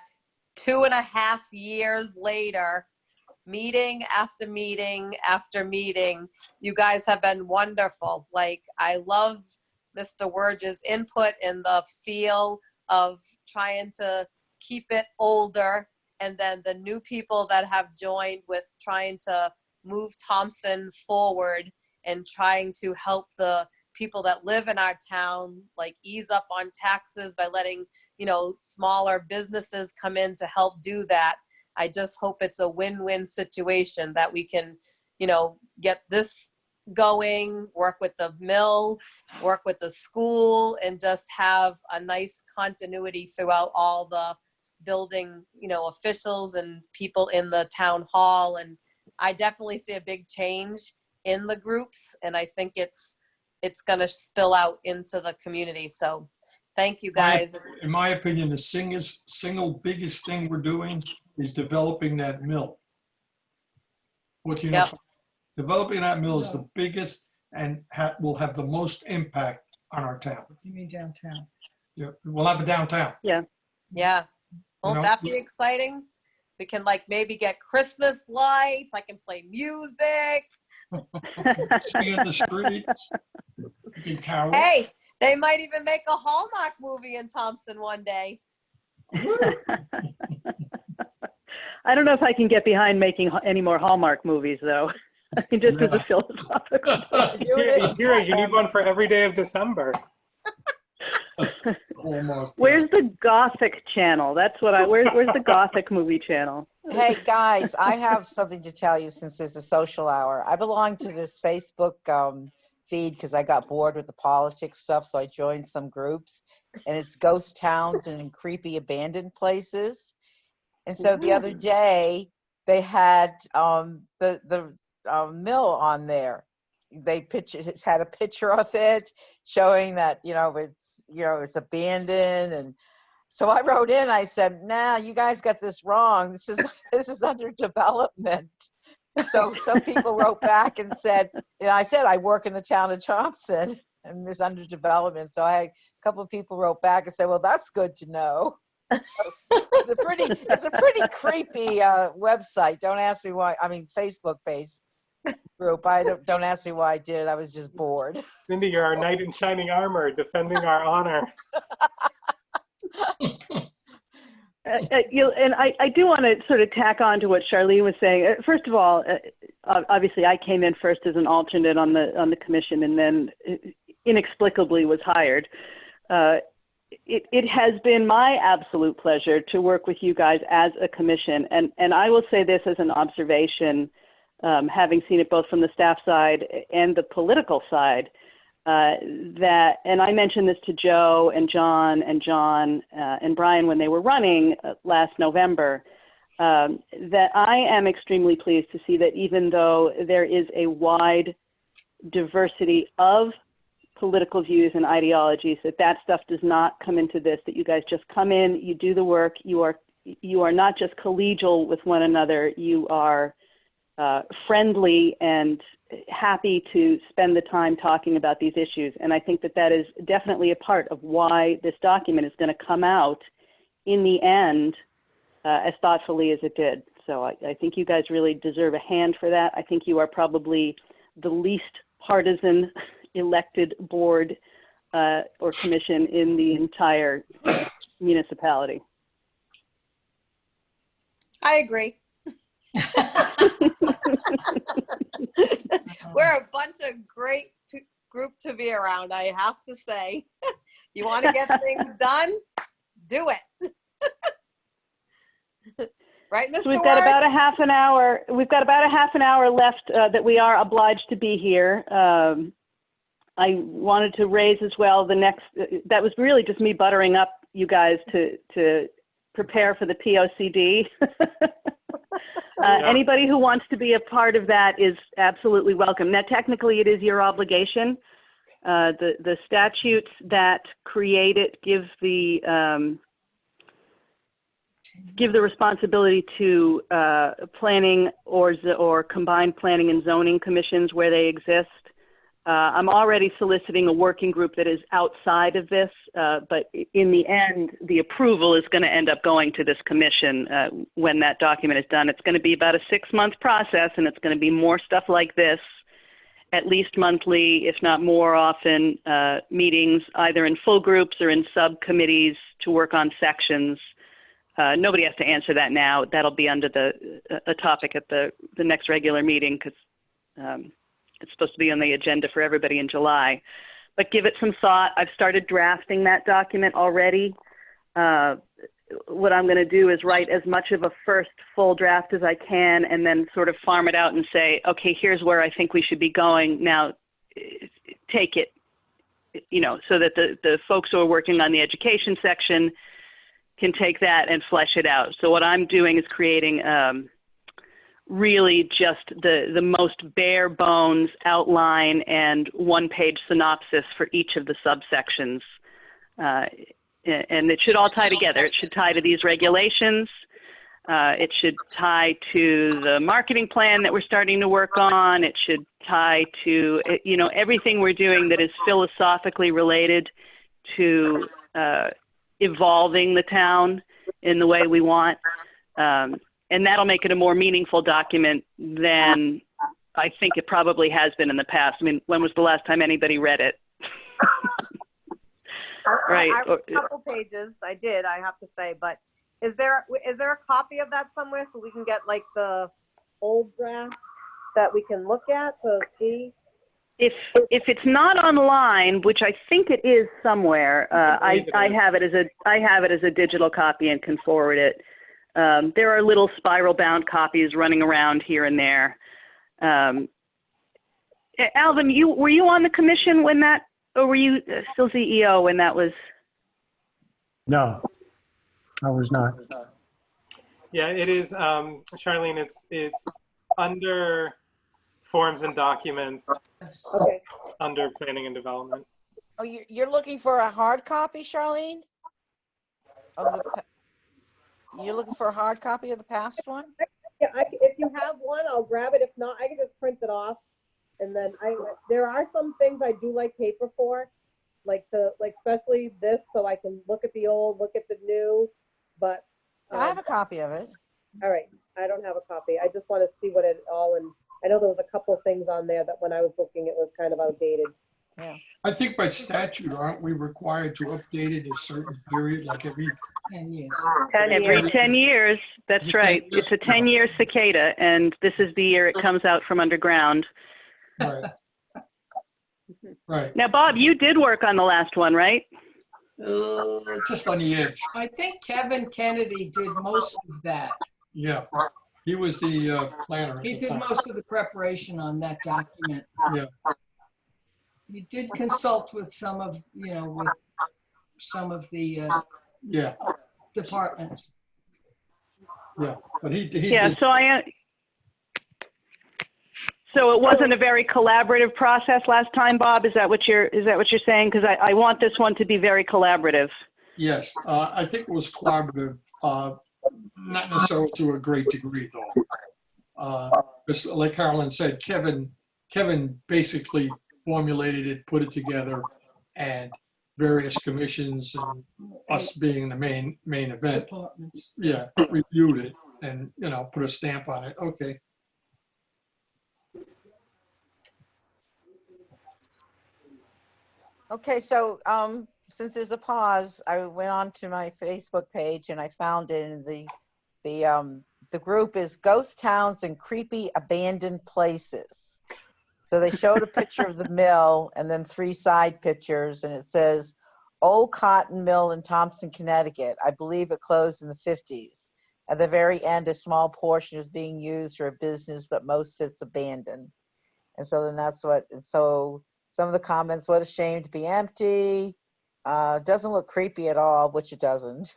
2.5 years later, meeting after meeting after meeting, you guys have been wonderful. Like, I love Mr. Wurge's input in the feel of trying to keep it older, and then the new people that have joined with trying to move Thompson forward and trying to help the people that live in our town, like ease up on taxes by letting, smaller businesses come in to help do that. I just hope it's a win-win situation that we can, get this going, work with the mill, work with the school, and just have a nice continuity throughout all the building, officials and people in the town hall. And I definitely see a big change in the groups, and I think it's going to spill out into the community. So thank you guys. In my opinion, the single biggest thing we're doing is developing that mill. Yep. Developing that mill is the biggest and will have the most impact on our town. You mean downtown? Yeah, we'll have a downtown. Yeah. Won't that be exciting? We can maybe get Christmas lights. I can play music. See in the streets. You can carol. Hey, they might even make a Hallmark movie in Thompson one day. I don't know if I can get behind making any more Hallmark movies, though. I mean, just as a philosophical. You need one for every day of December. Hallmark. Where's the Gothic channel? That's what where's the Gothic movie channel? Hey, guys, I have something to tell you since there's a social hour. I belong to this Facebook feed because I got bored with the politics stuff, so I joined some groups, and it's ghost towns and creepy abandoned places. And so the other day, they had the mill on there. It had a picture of it showing that, it's abandoned. And so I wrote in, I said, nah, you guys got this wrong. This is under development. So some people wrote back and said, I said, I work in the town of Thompson and it's under development. So I had a couple of people wrote back and said, well, that's good to know. It's a pretty creepy website. Don't ask me why. I mean, Facebook page group. Don't ask me why I did it. I was just bored. Cindy, you're our knight in shining armor, defending our honor. And I do want to sort of tack on to what Charlene was saying. First of all, obviously, I came in first as an alternate on the commission, and then inexplicably was hired. It has been my absolute pleasure to work with you guys as a commission. And I will say this as an observation, having seen it both from the staff side and the political side, and I mentioned this to Joe and John and Brian when they were running last November, that I am extremely pleased to see that even though there is a wide diversity of political views and ideologies, that stuff does not come into this, that you guys just come in, you do the work, you are not just collegial with one another, you are friendly and happy to spend the time talking about these issues. And I think that is definitely a part of why this document is going to come out in the end as thoughtfully as it did. So I think you guys really deserve a hand for that. I think you are probably the least partisan elected board or commission in the entire municipality. I agree. We're a bunch of great group to be around, I have to say. You want to get things done? Do it. Right, Mr. So we've got Wurge? about a half an hour. We've got about a half an hour left that we are obliged to be here. I wanted to raise as well the next. That was really just me buttering up you guys to prepare for the POCD. Anybody who wants to be a part of that is absolutely welcome. Now, technically, it is your obligation. The statutes that create it give the responsibility to planning or combined planning and zoning commissions where they exist. I'm already soliciting a working group that is outside of this, but in the end, the approval is going to end up going to this commission when that document is done. It's going to be about a 6-month process, and it's going to be more stuff like this, at least monthly, if not more often, meetings either in full groups or in subcommittees to work on sections. Nobody has to answer that now. That'll be under a topic at the next regular meeting, because it's supposed to be on the agenda for everybody in July. But give it some thought. I've started drafting that document already. What I'm going to do is write as much of a first full draft as I can, and then sort of farm it out and say, okay, here's where I think we should be going. Now, take it, so that the folks who are working on the education section can take that and flesh it out. So what I'm doing is creating really just the most bare bones outline and one-page synopsis for each of the subsections. And it should all tie together. It should tie to these regulations. It should tie to the marketing plan that we're starting to work on. It should tie to, everything we're doing that is philosophically related to evolving the town in the way we want. And that'll make it a more meaningful document than I think it probably has been in the past. I mean, when was the last time anybody read it? Right. I read a couple pages. I did, I have to say, but is there a copy of that somewhere so we can get like the old draft that we can look at to see? If it's not online, which I think it is somewhere, I have it as a digital copy and can forward it. There are little spiral bound copies running around here and there. Alvin, were you on the commission when that, or were you still CEO when that was? No, I was not. Yeah, it is, Charlene, it's under forms and documents, Okay. under planning and development. Oh, you're looking for a hard copy, Charlene? You're looking for a hard copy of the past one? Yeah, if you have one, I'll grab it. If not, I can just print it off. And then there are some things I do like paper for, like especially this, so I can look at the old, look at the new, but. I have a copy of it. All right, I don't have a copy. I just want to see what it all, and I know there was a couple things on there that when I was looking, it was kind of outdated. Yeah. I think by statute, aren't we required to update it a certain period, like every 10 years. Every 10 years, that's right. It's a 10-year cicada, and this is the year it comes out from underground. Right. Right. Now, Bob, you did work on the last one, right? Just on the edge. I think Kevin Kennedy did most of that. Yeah. He was the planner. He did most of the preparation on that document. Yeah. He did consult with some of, with some of the Yeah. departments. Yeah. But he Yeah, did. So it wasn't a very collaborative process last time, Bob? Is that what you're saying? Because I want this one to be very collaborative. Yes. I think it was collaborative, not necessarily to a great degree, though. Just like Carolyn said, Kevin basically formulated it, put it together, and various commissions and us being the main event, Departments. yeah, reviewed it and, put a stamp on it. Okay. Okay, so since there's a pause, I went on to my Facebook page and I found it in the group is Ghost Towns and Creepy Abandoned Places. So they showed a picture of the mill and then 3 side pictures, and it says Old Cotton Mill in Thompson, Connecticut. I believe it closed in the 50s. At the very end, a small portion is being used for a business, but most sits abandoned. And so then so some of the comments, what a shame to be empty. Doesn't look creepy at all, which it doesn't.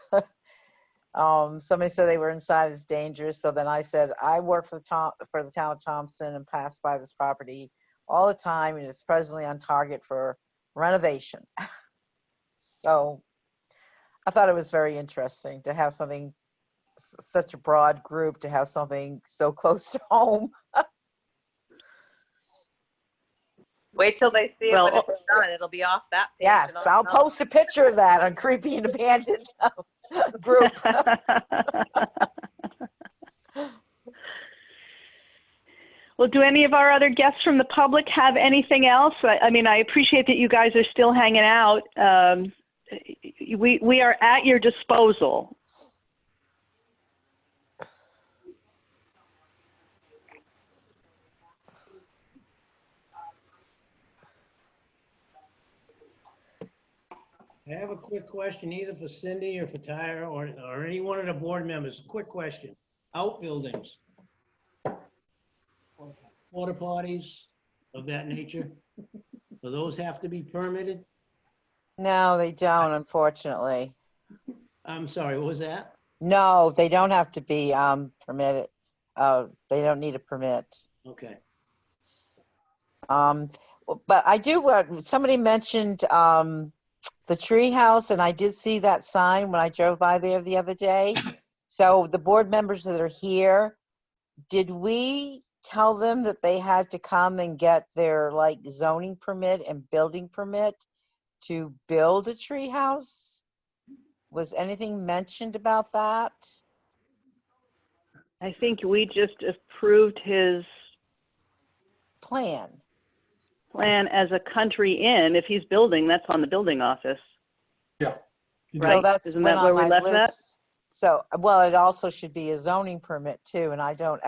Somebody said they were inside, it's dangerous. So then I said, I work for the town of Thompson and pass by this property all the time, and it's presently on target for renovation. So I thought it was very interesting to have something, such a broad group, to have something so close to home. Wait till they see it Well, when it's done. It'll be off that page. Yes, and I'll off post a picture of that on Creepy and Abandoned group. Well, do any of our other guests from the public have anything else? I mean, I appreciate that you guys are still hanging out. We are at your disposal. I have a quick question either for Cindy or for Tyra or any one of the board members. Quick question. Outbuildings. Porta potties of that nature. Do those have to be permitted? No, they don't, unfortunately. I'm sorry, what was that? No, they don't have to be permitted. They don't need a permit. Okay. But I do, somebody mentioned the tree house, and I did see that sign when I drove by there the other day. So the board members that are here, did we tell them that they had to come and get their like zoning permit and building permit to build a tree house? Was anything mentioned about that? I think we just approved his Plan. as a country inn. If he's building, that's on the building office. Yeah. Right? So that's Isn't went that where on we my left that? list. So, well, it also should be a zoning permit too, and I don't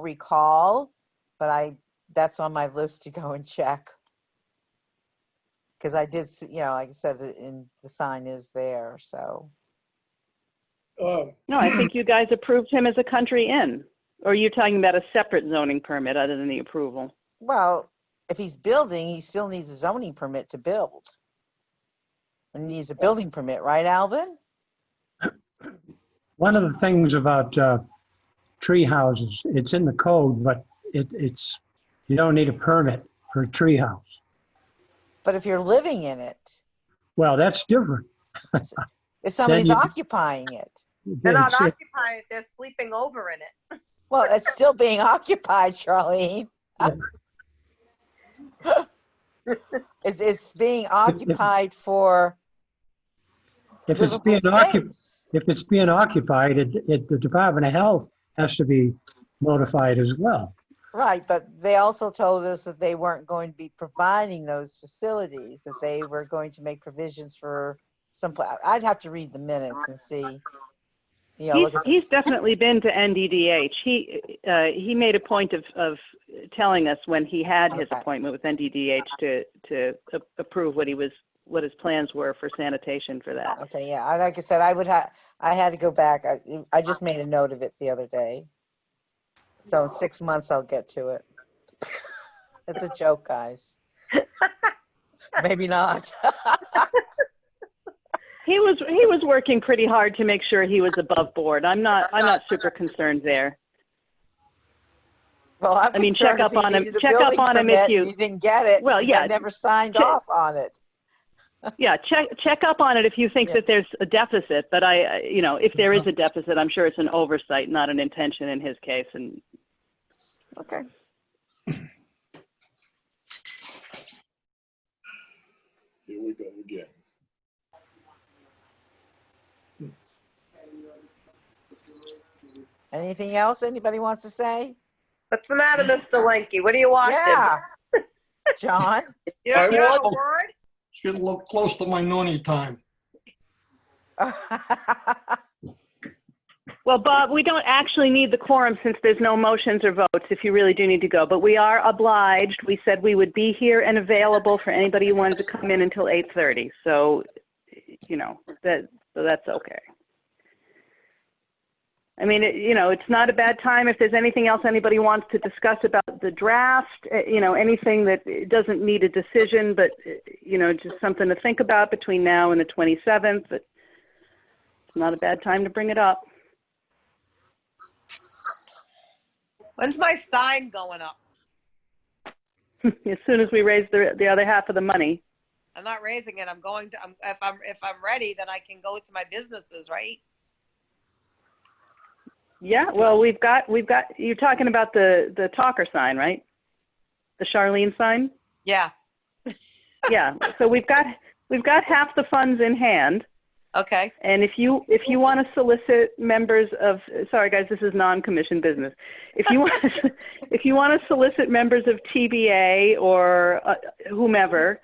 recall, but that's on my list to go and check. Because I did see, like I said, the sign is there, so. No, I think you guys approved him as a country inn. Or are you talking about a separate zoning permit other than the approval? Well, if he's building, he still needs a zoning permit to build. And he needs a building permit, right, Alvin? One of the things about tree houses, it's in the code, but it's you don't need a permit for a tree house. But if you're living in it, Well, that's different. if somebody's you- occupying it, They're not It's- occupying it. They're sleeping over in it. well, it's still being occupied, Charlene. It's being occupied for If it's livable being occupied, space. if it's being occupied, the Department of Health has to be notified as well. Right, but they also told us that they weren't going to be providing those facilities, that they were going to make provisions for some, I'd have to read the minutes and see. Look at He's definitely been to NDDH. He made a point of telling us when he had his Okay. appointment with NDDH to approve what his plans were for sanitation for that. Okay, yeah, like I said, I had to go back. I just made a note of it the other day. So in 6 months, I'll get to it. It's a joke, guys. Maybe not. He was working pretty hard to make sure he was above board. I'm not super concerned there. Well, I'm I mean, check concerned up if he on him. needed a Check up building on him if permit you. and he didn't get it. Well, because yeah. I never signed Check- off on it. Yeah, check up on it if you think Yeah. that there's a deficit. But if there is a deficit, I'm sure it's an oversight, not an intention in his case. And Okay. Here we go again. Anything else anybody wants to say? What's the matter, Mr. Lenke? What are you watching? Yeah. John? You don't you have a will. word? It's getting a little close to my noni time. well, Bob, we don't actually need the quorum since there's no motions or votes. If you really do need to go, but we are obliged. We said we would be here and available for anybody who wanted to come in until 8:30. So, that's okay. I mean, it's not a bad time if there's anything else anybody wants to discuss about the draft, anything that doesn't need a decision, but, just something to think about between now and the 27th. But it's not a bad time to bring it up. When's my sign going up? As soon as we raise the other half of the money. I'm not raising it. I'm going to. If I'm ready, then I can go to my businesses, right? Yeah, well, we've got, you're talking about the talker sign, right? The Charlene sign? Yeah. Yeah, so we've got half the funds in hand. Okay. And if you want to solicit members of, sorry guys, this is non-commissioned business. If you want to solicit members of TBA or whomever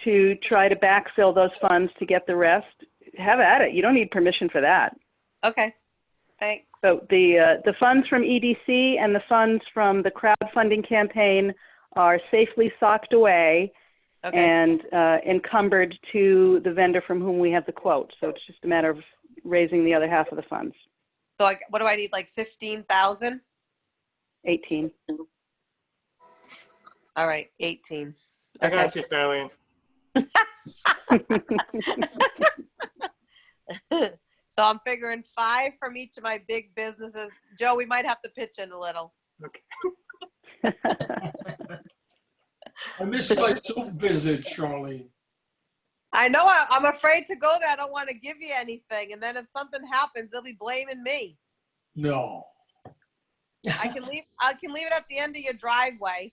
to try to backfill those funds to get the rest, have at it. You don't need permission for that. Okay. Thanks. So the funds from EDC and the funds from the crowdfunding campaign are safely socked away. Okay. And encumbered to the vendor from whom we have the quote. So it's just a matter of raising the other half of the funds. So what do I need? Like 15,000? 18. All right, 18. I got you, Charlene. So I'm figuring 5 from each of my big businesses. Joe, we might have to pitch in a little. Okay. I missed my soup visit, Charlene. I know I'm afraid to go there. I don't want to give you anything. And then if something happens, they'll be blaming me. No. I can leave it at the end of your driveway.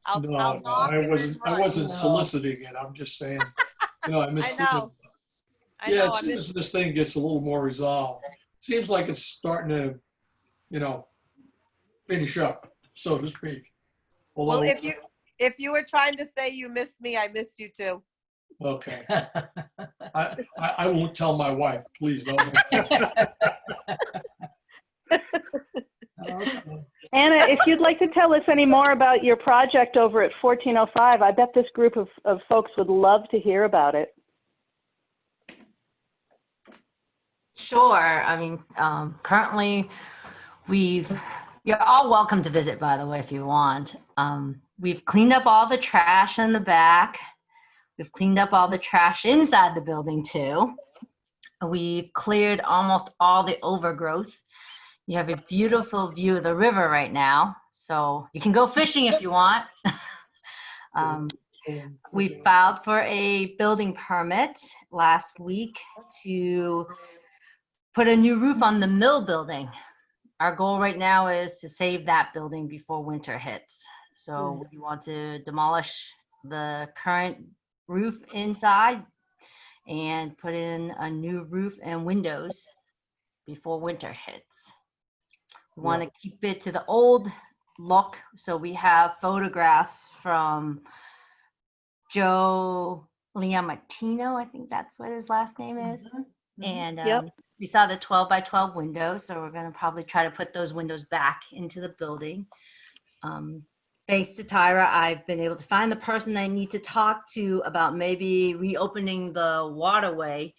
I'll knock I and then wasn't run. soliciting it. I'm just saying, I missed I know. as soon as this thing gets a little more resolved, seems like it's starting to, finish up, so to speak. Well, Although, if you were trying to say you miss me, I miss you too. okay. I won't tell my wife, please don't. Anna, if you'd like to tell us any more about your project over at 1405, I bet this group of folks would love to hear about it. Sure. I mean, currently you're all welcome to visit, by the way, if you want. We've cleaned up all the trash in the back. We've cleaned up all the trash inside the building too. We've cleared almost all the overgrowth. You have a beautiful view of the river right now, so you can go fishing if you want. We filed for a building permit last week to put a new roof on the mill building. Our goal right now is to save that building before winter hits. So we want to demolish the current roof inside and put in a new roof and windows before winter hits. We want to keep it to the old look. So we have photographs from Joe Liamartino, I think that's what his last name is. And we saw the 12 by 12 windows, so we're going to probably try to put those windows back into the building. Thanks to Tyra, I've been able to find the person I need to talk to about maybe reopening the waterway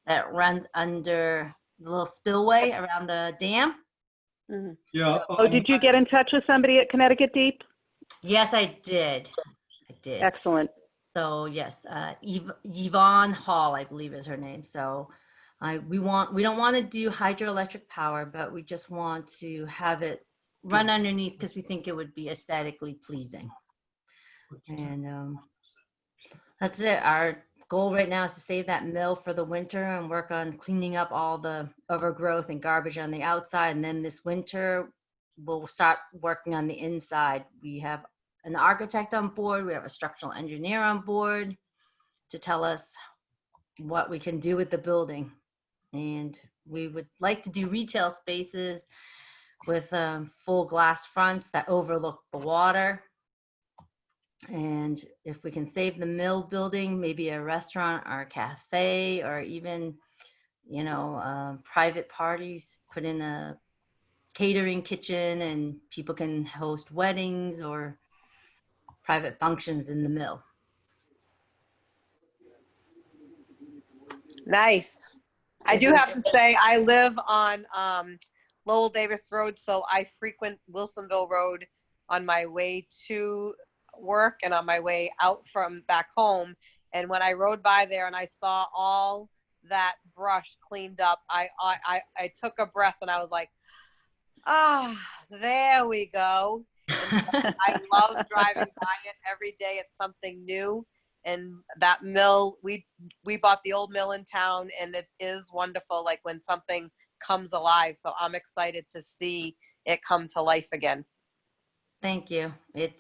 that runs under the little spillway around the dam. Mm-hmm. Yeah. Did you get in touch with somebody at Connecticut Deep? Yes, I did. Excellent. So yes, Yvonne Hall, I believe is her name. So we don't want to do hydroelectric power, but we just want to have it run underneath because we think it would be aesthetically pleasing. And that's it. Our goal right now is to save that mill for the winter and work on cleaning up all the overgrowth and garbage on the outside. And then this winter, we'll start working on the inside. We have an architect on board. We have a structural engineer on board to tell us what we can do with the building. And we would like to do retail spaces with full glass fronts that overlook the water. And if we can save the mill building, maybe a restaurant or a cafe, or even, private parties, put in a catering kitchen and people can host weddings or private functions in the mill. Nice. I do have to say, I live on Lowell Davis Road, so I frequent Wilsonville Road on my way to work and on my way out from back home. And when I rode by there and I saw all that brush cleaned up, I took a breath and I was like, there we go. And so I love driving by it every day. It's something new. And that mill, we bought the old mill in town, and it is wonderful, like when something comes alive. So I'm excited to see it come to life again. Thank you. It's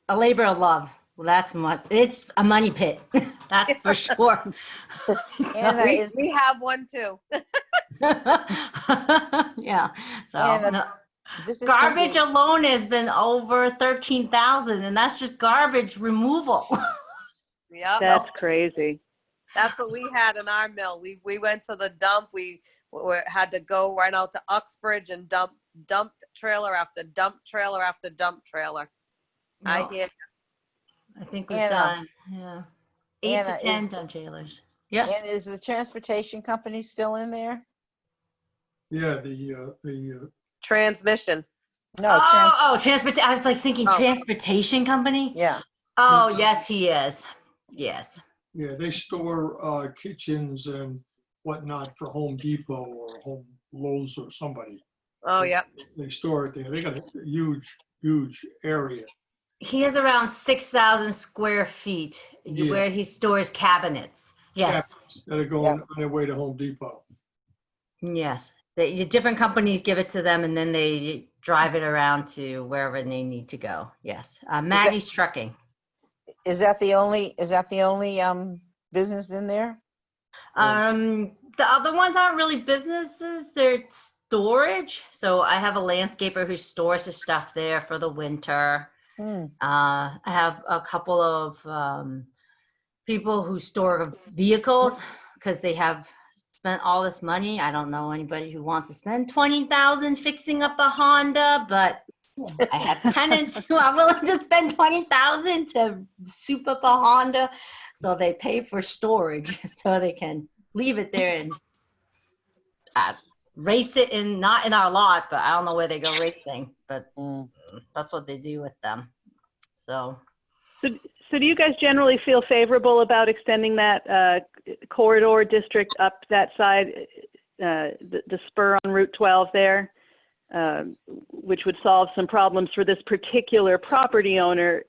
a labor of love. Well, that's much. It's a money pit. That's for sure. Anna, We have one too. Yeah. So Anna, no. this is Garbage Cindy. alone has been over 13,000, and that's just garbage removal. Yep. That's crazy. That's what we had in our mill. We went to the dump. We had to go right out to Uxbridge and dump trailer after dump trailer after dump trailer. I No, hear. I think we've Anna. done, yeah, 8 Anna, to 10 dump trailers. Yes. And is the transportation company still in there? Yeah, the Transmission. No, Transport. I was like thinking Oh. transportation company. yeah. Oh, yes, he is. Yes. yeah, they store kitchens and whatnot for Home Depot or Home Lowe's or somebody. Oh, yeah. They store it there. They got a huge area. He has around 6,000 square feet Yeah. where he stores cabinets. Yes. That are going on their way to Home Depot. Yes. The different companies give it to them and then they drive it around to wherever they need to go. Yes. Maggie's Trucking. Is that the only business in there? The other ones aren't really businesses, they're storage. So I have a landscaper who stores his stuff there for the winter. I have a couple of people who store vehicles because they have spent all this money. I don't know anybody who wants to spend 20,000 fixing up a Honda, but I have tenants who are willing to spend 20,000 to soup up a Honda, so they pay for storage so they can leave it there and race it not in our lot, but I don't know where they go racing, but that's what they do with them. So do you guys generally feel favorable about extending that corridor district up that side, the spur on Route 12 there, which would solve some problems for this particular property owner?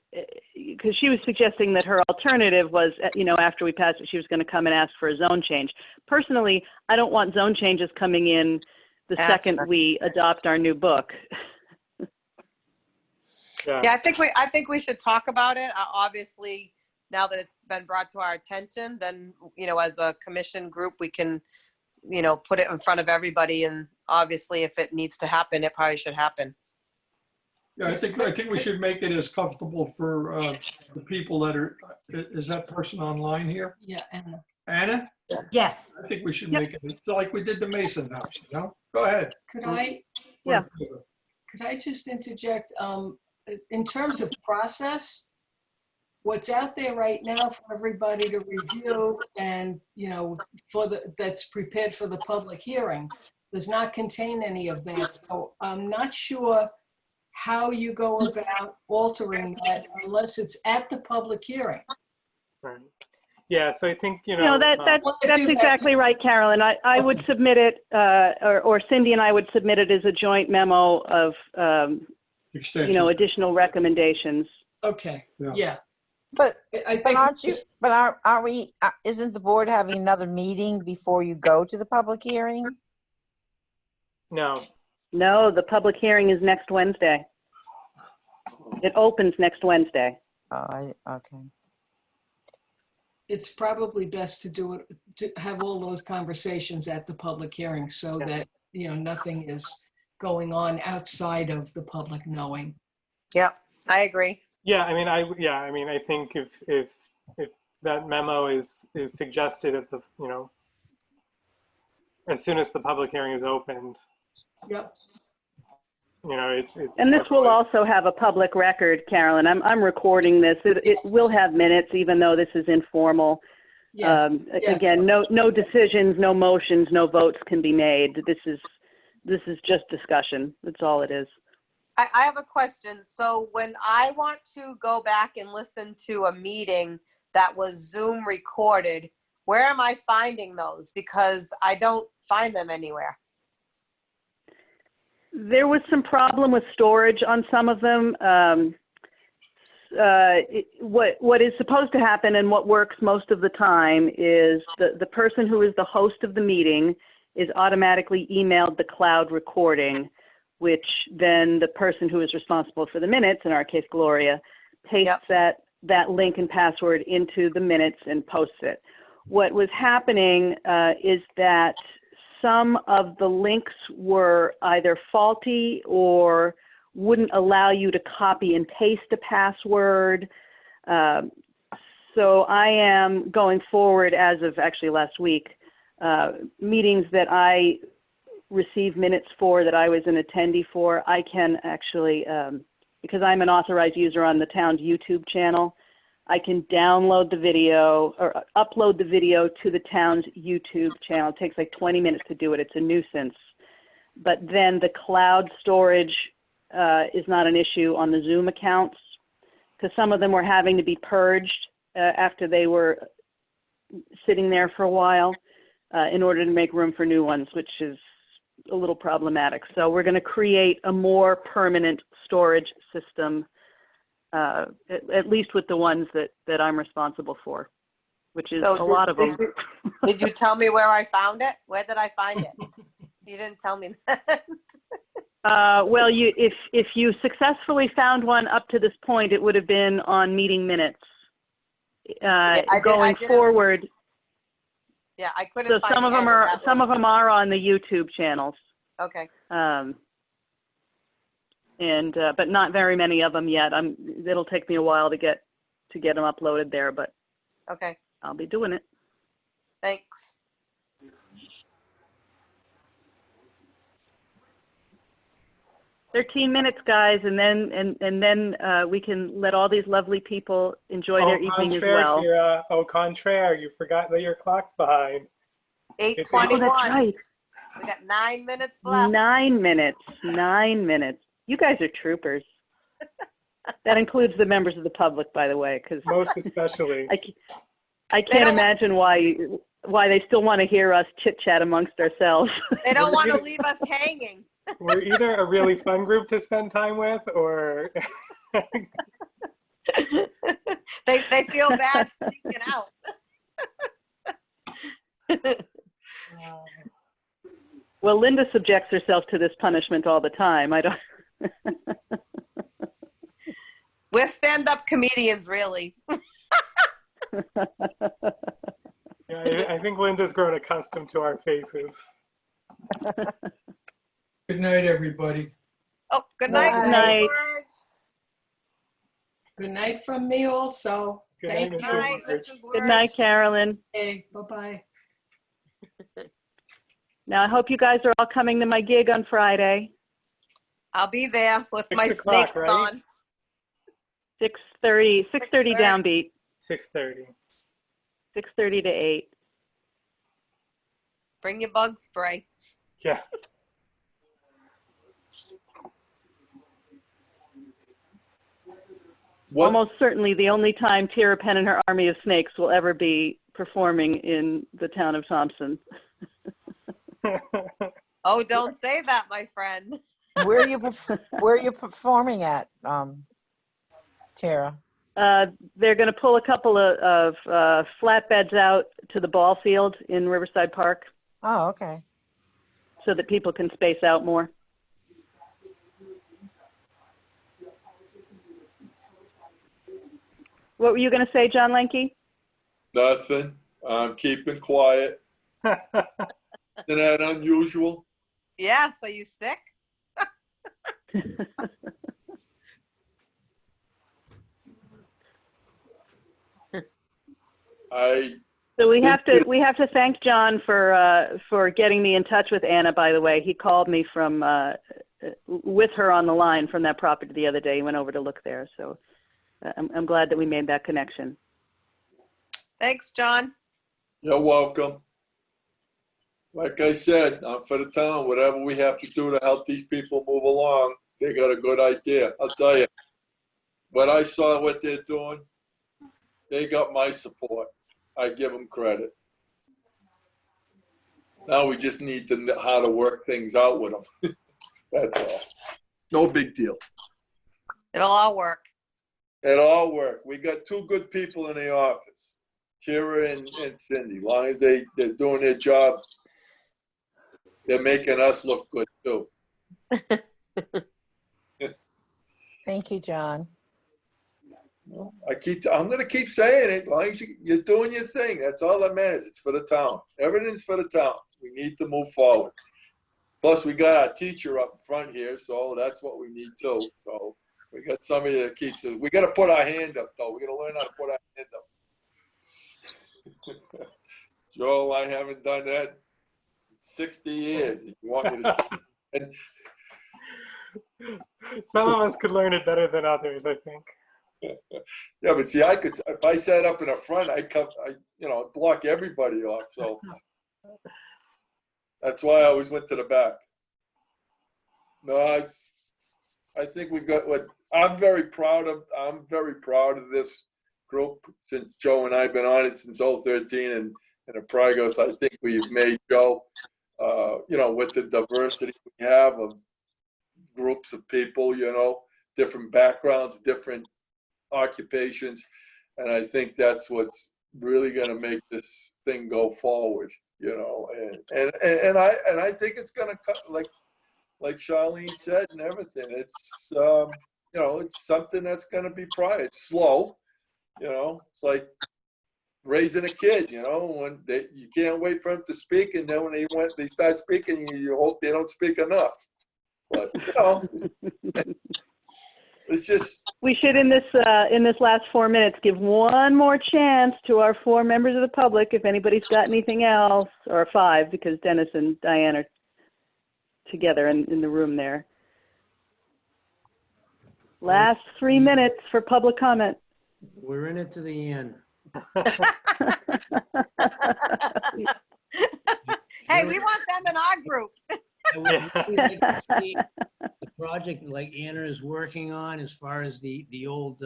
Because she was suggesting that her alternative was, after we passed it, she was going to come and ask for a zone change. Personally, I don't want zone changes coming in the second we adopt our new book. Yeah, I think we should talk about it. Obviously, now that it's been brought to our attention, then, as a commission group, we can, put it in front of everybody. And obviously, if it needs to happen, it probably should happen. Yeah, I think we should make it as comfortable for the people that are. Is that person online here? Yeah, Anna. Anna? yes. I think we should make it like we did the Mason house. Go ahead. Could I just interject? In terms of process, what's out there right now for everybody to review and, that's prepared for the public hearing does not contain any of that. So I'm not sure how you go about altering that unless it's at the public hearing. Right. Yeah, so I think, that's exactly right, Carolyn. I would submit it, or Cindy and I would submit it as a joint memo of, additional recommendations. Okay, yeah. But I think aren't we, isn't the board having another meeting before you go to the public hearing? No. No, the public hearing is next Wednesday. It opens next Wednesday. Okay. It's probably best to do it, to have all those conversations at the public hearing so that, nothing is going on outside of the public knowing. Yep, I agree. Yeah, I think if that memo is suggested at the, as soon as the public hearing is opened. Yep. It's and this will also have a public record, Carolyn. I'm recording this. It will have minutes, even though this is informal. Yes. Again, no decisions, no motions, no votes can be made. This is just discussion. That's all it is. I have a question. So when I want to go back and listen to a meeting that was Zoom recorded, where am I finding those? Because I don't find them anywhere. There was some problem with storage on some of them. What is supposed to happen and what works most of the time is the person who is the host of the meeting is automatically emailed the cloud recording, which then the person who is responsible for the minutes, in our case Gloria, pastes that that link and password into the minutes and posts it. What was happening is that some of the links were either faulty or wouldn't allow you to copy and paste a password. So I am going forward, as of actually last week, meetings that I receive minutes for, that I was an attendee for, I can actually, because I'm an authorized user on the town's YouTube channel, I can download the video or upload the video to the town's YouTube channel. It takes like 20 minutes to do it. It's a nuisance. But then the cloud storage is not an issue on the Zoom accounts, because some of them were having to be purged after they were sitting there for a while in order to make room for new ones, which is a little problematic. So we're going to create a more permanent storage system, at least with the ones that I'm responsible for, which is a lot of them. Did you tell me where I found it? Where did I find it? You didn't tell me that. Well, if you successfully found one up to this point, it would have been on meeting minutes. Going forward. Yeah, I couldn't. So find some of them are on the YouTube channels. Okay. But not very many of them yet. It'll take me a while to get them uploaded there, but okay, I'll be doing it. Thanks. "13 minutes, guys, and then we can let all these lovely people enjoy their evening as well." Tira, au contraire, you forgot that your clock's behind. 8:21. Oh, that's right. We got 9 minutes left. 9 minutes. 9 minutes. You guys are troopers. That includes the members of the public, by the way, because most especially. I can't imagine why they still want to hear us chit chat amongst ourselves. They don't want to leave us hanging. We're either a really fun group to spend time with, or they feel bad sneaking out. Well, Linda subjects herself to this punishment all the time. I don't. We're stand-up comedians, really. Yeah, I think Linda's grown accustomed to our faces. Good night, everybody. Oh, good night. Good night. George. Good night from me also. Good Thank night, you. Mr. Night, George. Mrs. Good night, Lurch. Carolyn. Hey, bye-bye. Now, I hope you guys are all coming to my gig on Friday. I'll be there with 6 my o'clock, snakes right? on. 6:30 downbeat. 6:30. 6:30 to 8. Bring your bug spray. Yeah. Almost certainly the only time Tira Penn and her army of snakes will ever be performing in the town of Thompson. Oh, don't say that, my friend. Where are you performing at, Tara? They're going to pull a couple of flatbeds out to the ball field in Riverside Park Oh, okay. so that people can space out more. What were you going to say, John Lenke? Nothing. I'm keeping quiet. Isn't that unusual? Yes, are you sick? So we have to thank John for getting me in touch with Anna. By the way, he called me from with her on the line from that property the other day. He went over to look there, so I'm glad that we made that connection. Thanks, John. You're welcome. Like I said, I'm for the town. Whatever we have to do to help these people move along, they got a good idea. I'll tell you, when I saw what they're doing, they got my support. I give them credit. Now we just need to know how to work things out with them. That's all. No big deal. It'll all work. It'll all work. We got two good people in the office, Tira and Cindy. As long as they're doing their job, they're making us look good too. Thank you, John. Well, I'm going to keep saying it. As long as you're doing your thing, that's all that matters. It's for the town. Everything's for the town. We need to move forward. Plus, we got our teacher up front here, so that's what we need too. So we got somebody that keeps it. We got to put our hand up, though. We got to learn how to put our hand up. Joel, I haven't done that in 60 years. If you want me to stop. And some of us could learn it better than others, I think. yeah, but see, I could, if I sat up in the front, I'd block everybody off. So that's why I always went to the back. No, I think we got what I'm very proud of this group since Joe and I have been on it since 2013 and the progress I think we've made, Joe, with the diversity we have of groups of people, different backgrounds, different occupations. And I think that's what's really going to make this thing go forward, and I think it's going to cut like Charlene said and everything. It's, it's something that's going to be it's slow, it's like raising a kid, when you can't wait for them to speak. And then when they start speaking, you hope they don't speak enough. But, it's just. We should, in this last 4 minutes, give one more chance to our 4 members of the public, if anybody's got anything else, or 5, because Dennis and Diane are together in the room there. Last 3 minutes for public comment. We're in it to the end. Hey, we want them in our group. I would really like to see the project like Anna is working on as far as the old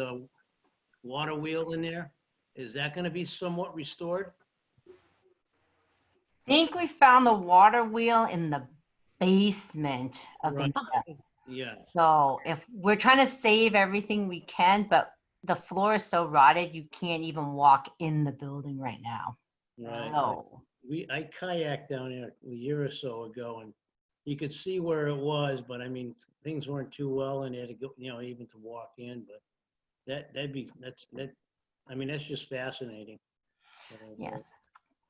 water wheel in there. Is that going to be somewhat restored? I think we found the water wheel in the basement of the mill. Yes. So if we're trying to save everything we can, but the floor is so rotted, you can't even walk in the building right now. Right. So I kayaked down there a year or so ago, and you could see where it was, but I mean, things weren't too well in there to go, even to walk in. But that's just fascinating. yes,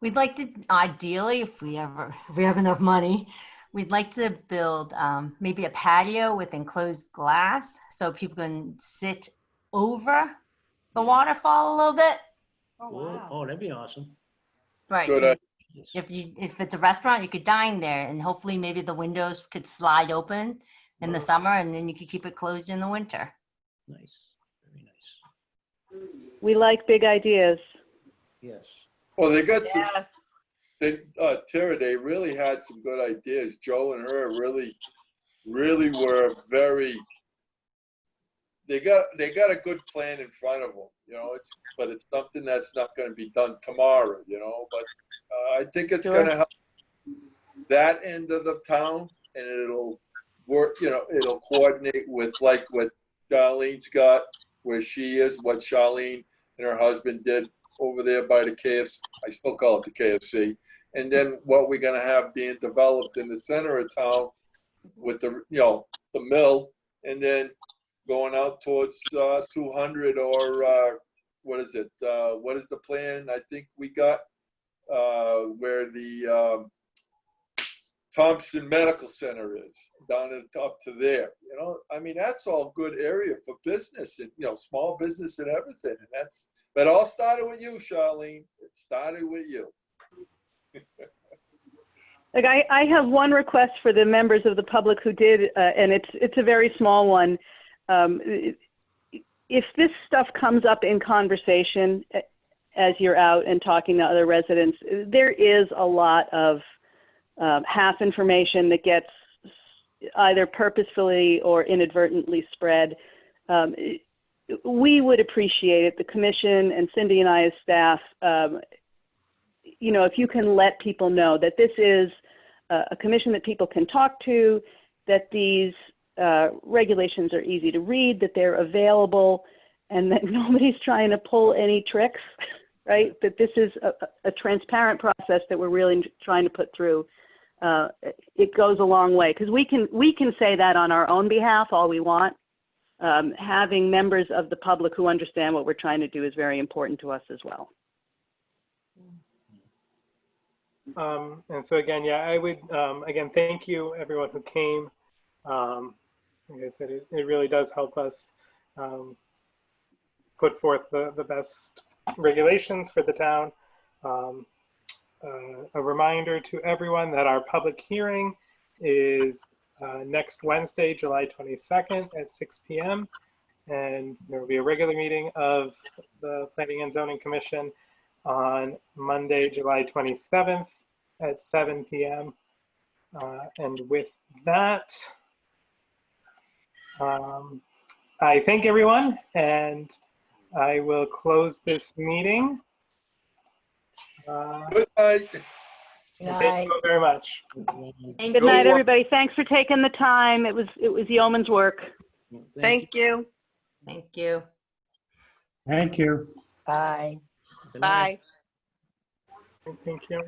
we'd like to ideally, if we have enough money, we'd like to build maybe a patio with enclosed glass so people can sit over the waterfall a little bit. Oh, wow. Oh, that'd be awesome. Right. Good. If it's a restaurant, you could dine there, and hopefully maybe the windows could slide open in the summer, and then you could keep it closed in the winter. Nice. Very nice. We like big ideas. Yes. Well, they got some. Tara, they really had some good ideas. Joe and her really were very. They got a good plan in front of them, but it's something that's not going to be done tomorrow, but I think it's going to help that end of the town, and it'll work, it'll coordinate with like what Charlene's got, where she is, what Charlene and her husband did over there by the KFC. I still call it the KFC. And then what we're going to have being developed in the center of town with the mill, and then going out towards 200 or what is it? What is the plan? I think we got where the Thompson Medical Center is, down up to there. I mean, that's all good area for business and, small business and everything. And but it all started with you, Charlene. It started with you. Like I have one request for the members of the public who did, and it's a very small one. If this stuff comes up in conversation as you're out and talking to other residents, there is a lot of half information that gets either purposefully or inadvertently spread. We would appreciate it, the commission and Cindy and I as staff, if you can let people know that this is a commission that people can talk to, that these regulations are easy to read, that they're available, and that nobody's trying to pull any tricks, right? That this is a transparent process that we're really trying to put through. It goes a long way, because we can say that on our own behalf all we want, having members of the public who understand what we're trying to do is very important to us as well. And so again, yeah, I would, again, thank you everyone who came. Like I said, it really does help us put forth the best regulations for the town. A reminder to everyone that our public hearing is next Wednesday, July 22nd at 6 p.m. And there will be a regular meeting of the Planning and Zoning Commission on Monday, July 27th at 7 p.m. And with that, I thank everyone, and I will close this meeting. Good night. Thank you very much. Thank Good you. night, everybody. Thanks for taking the time. It was yeoman's work. Thank you. Thank you. Thank you. Bye. Good night. Bye. Thank you.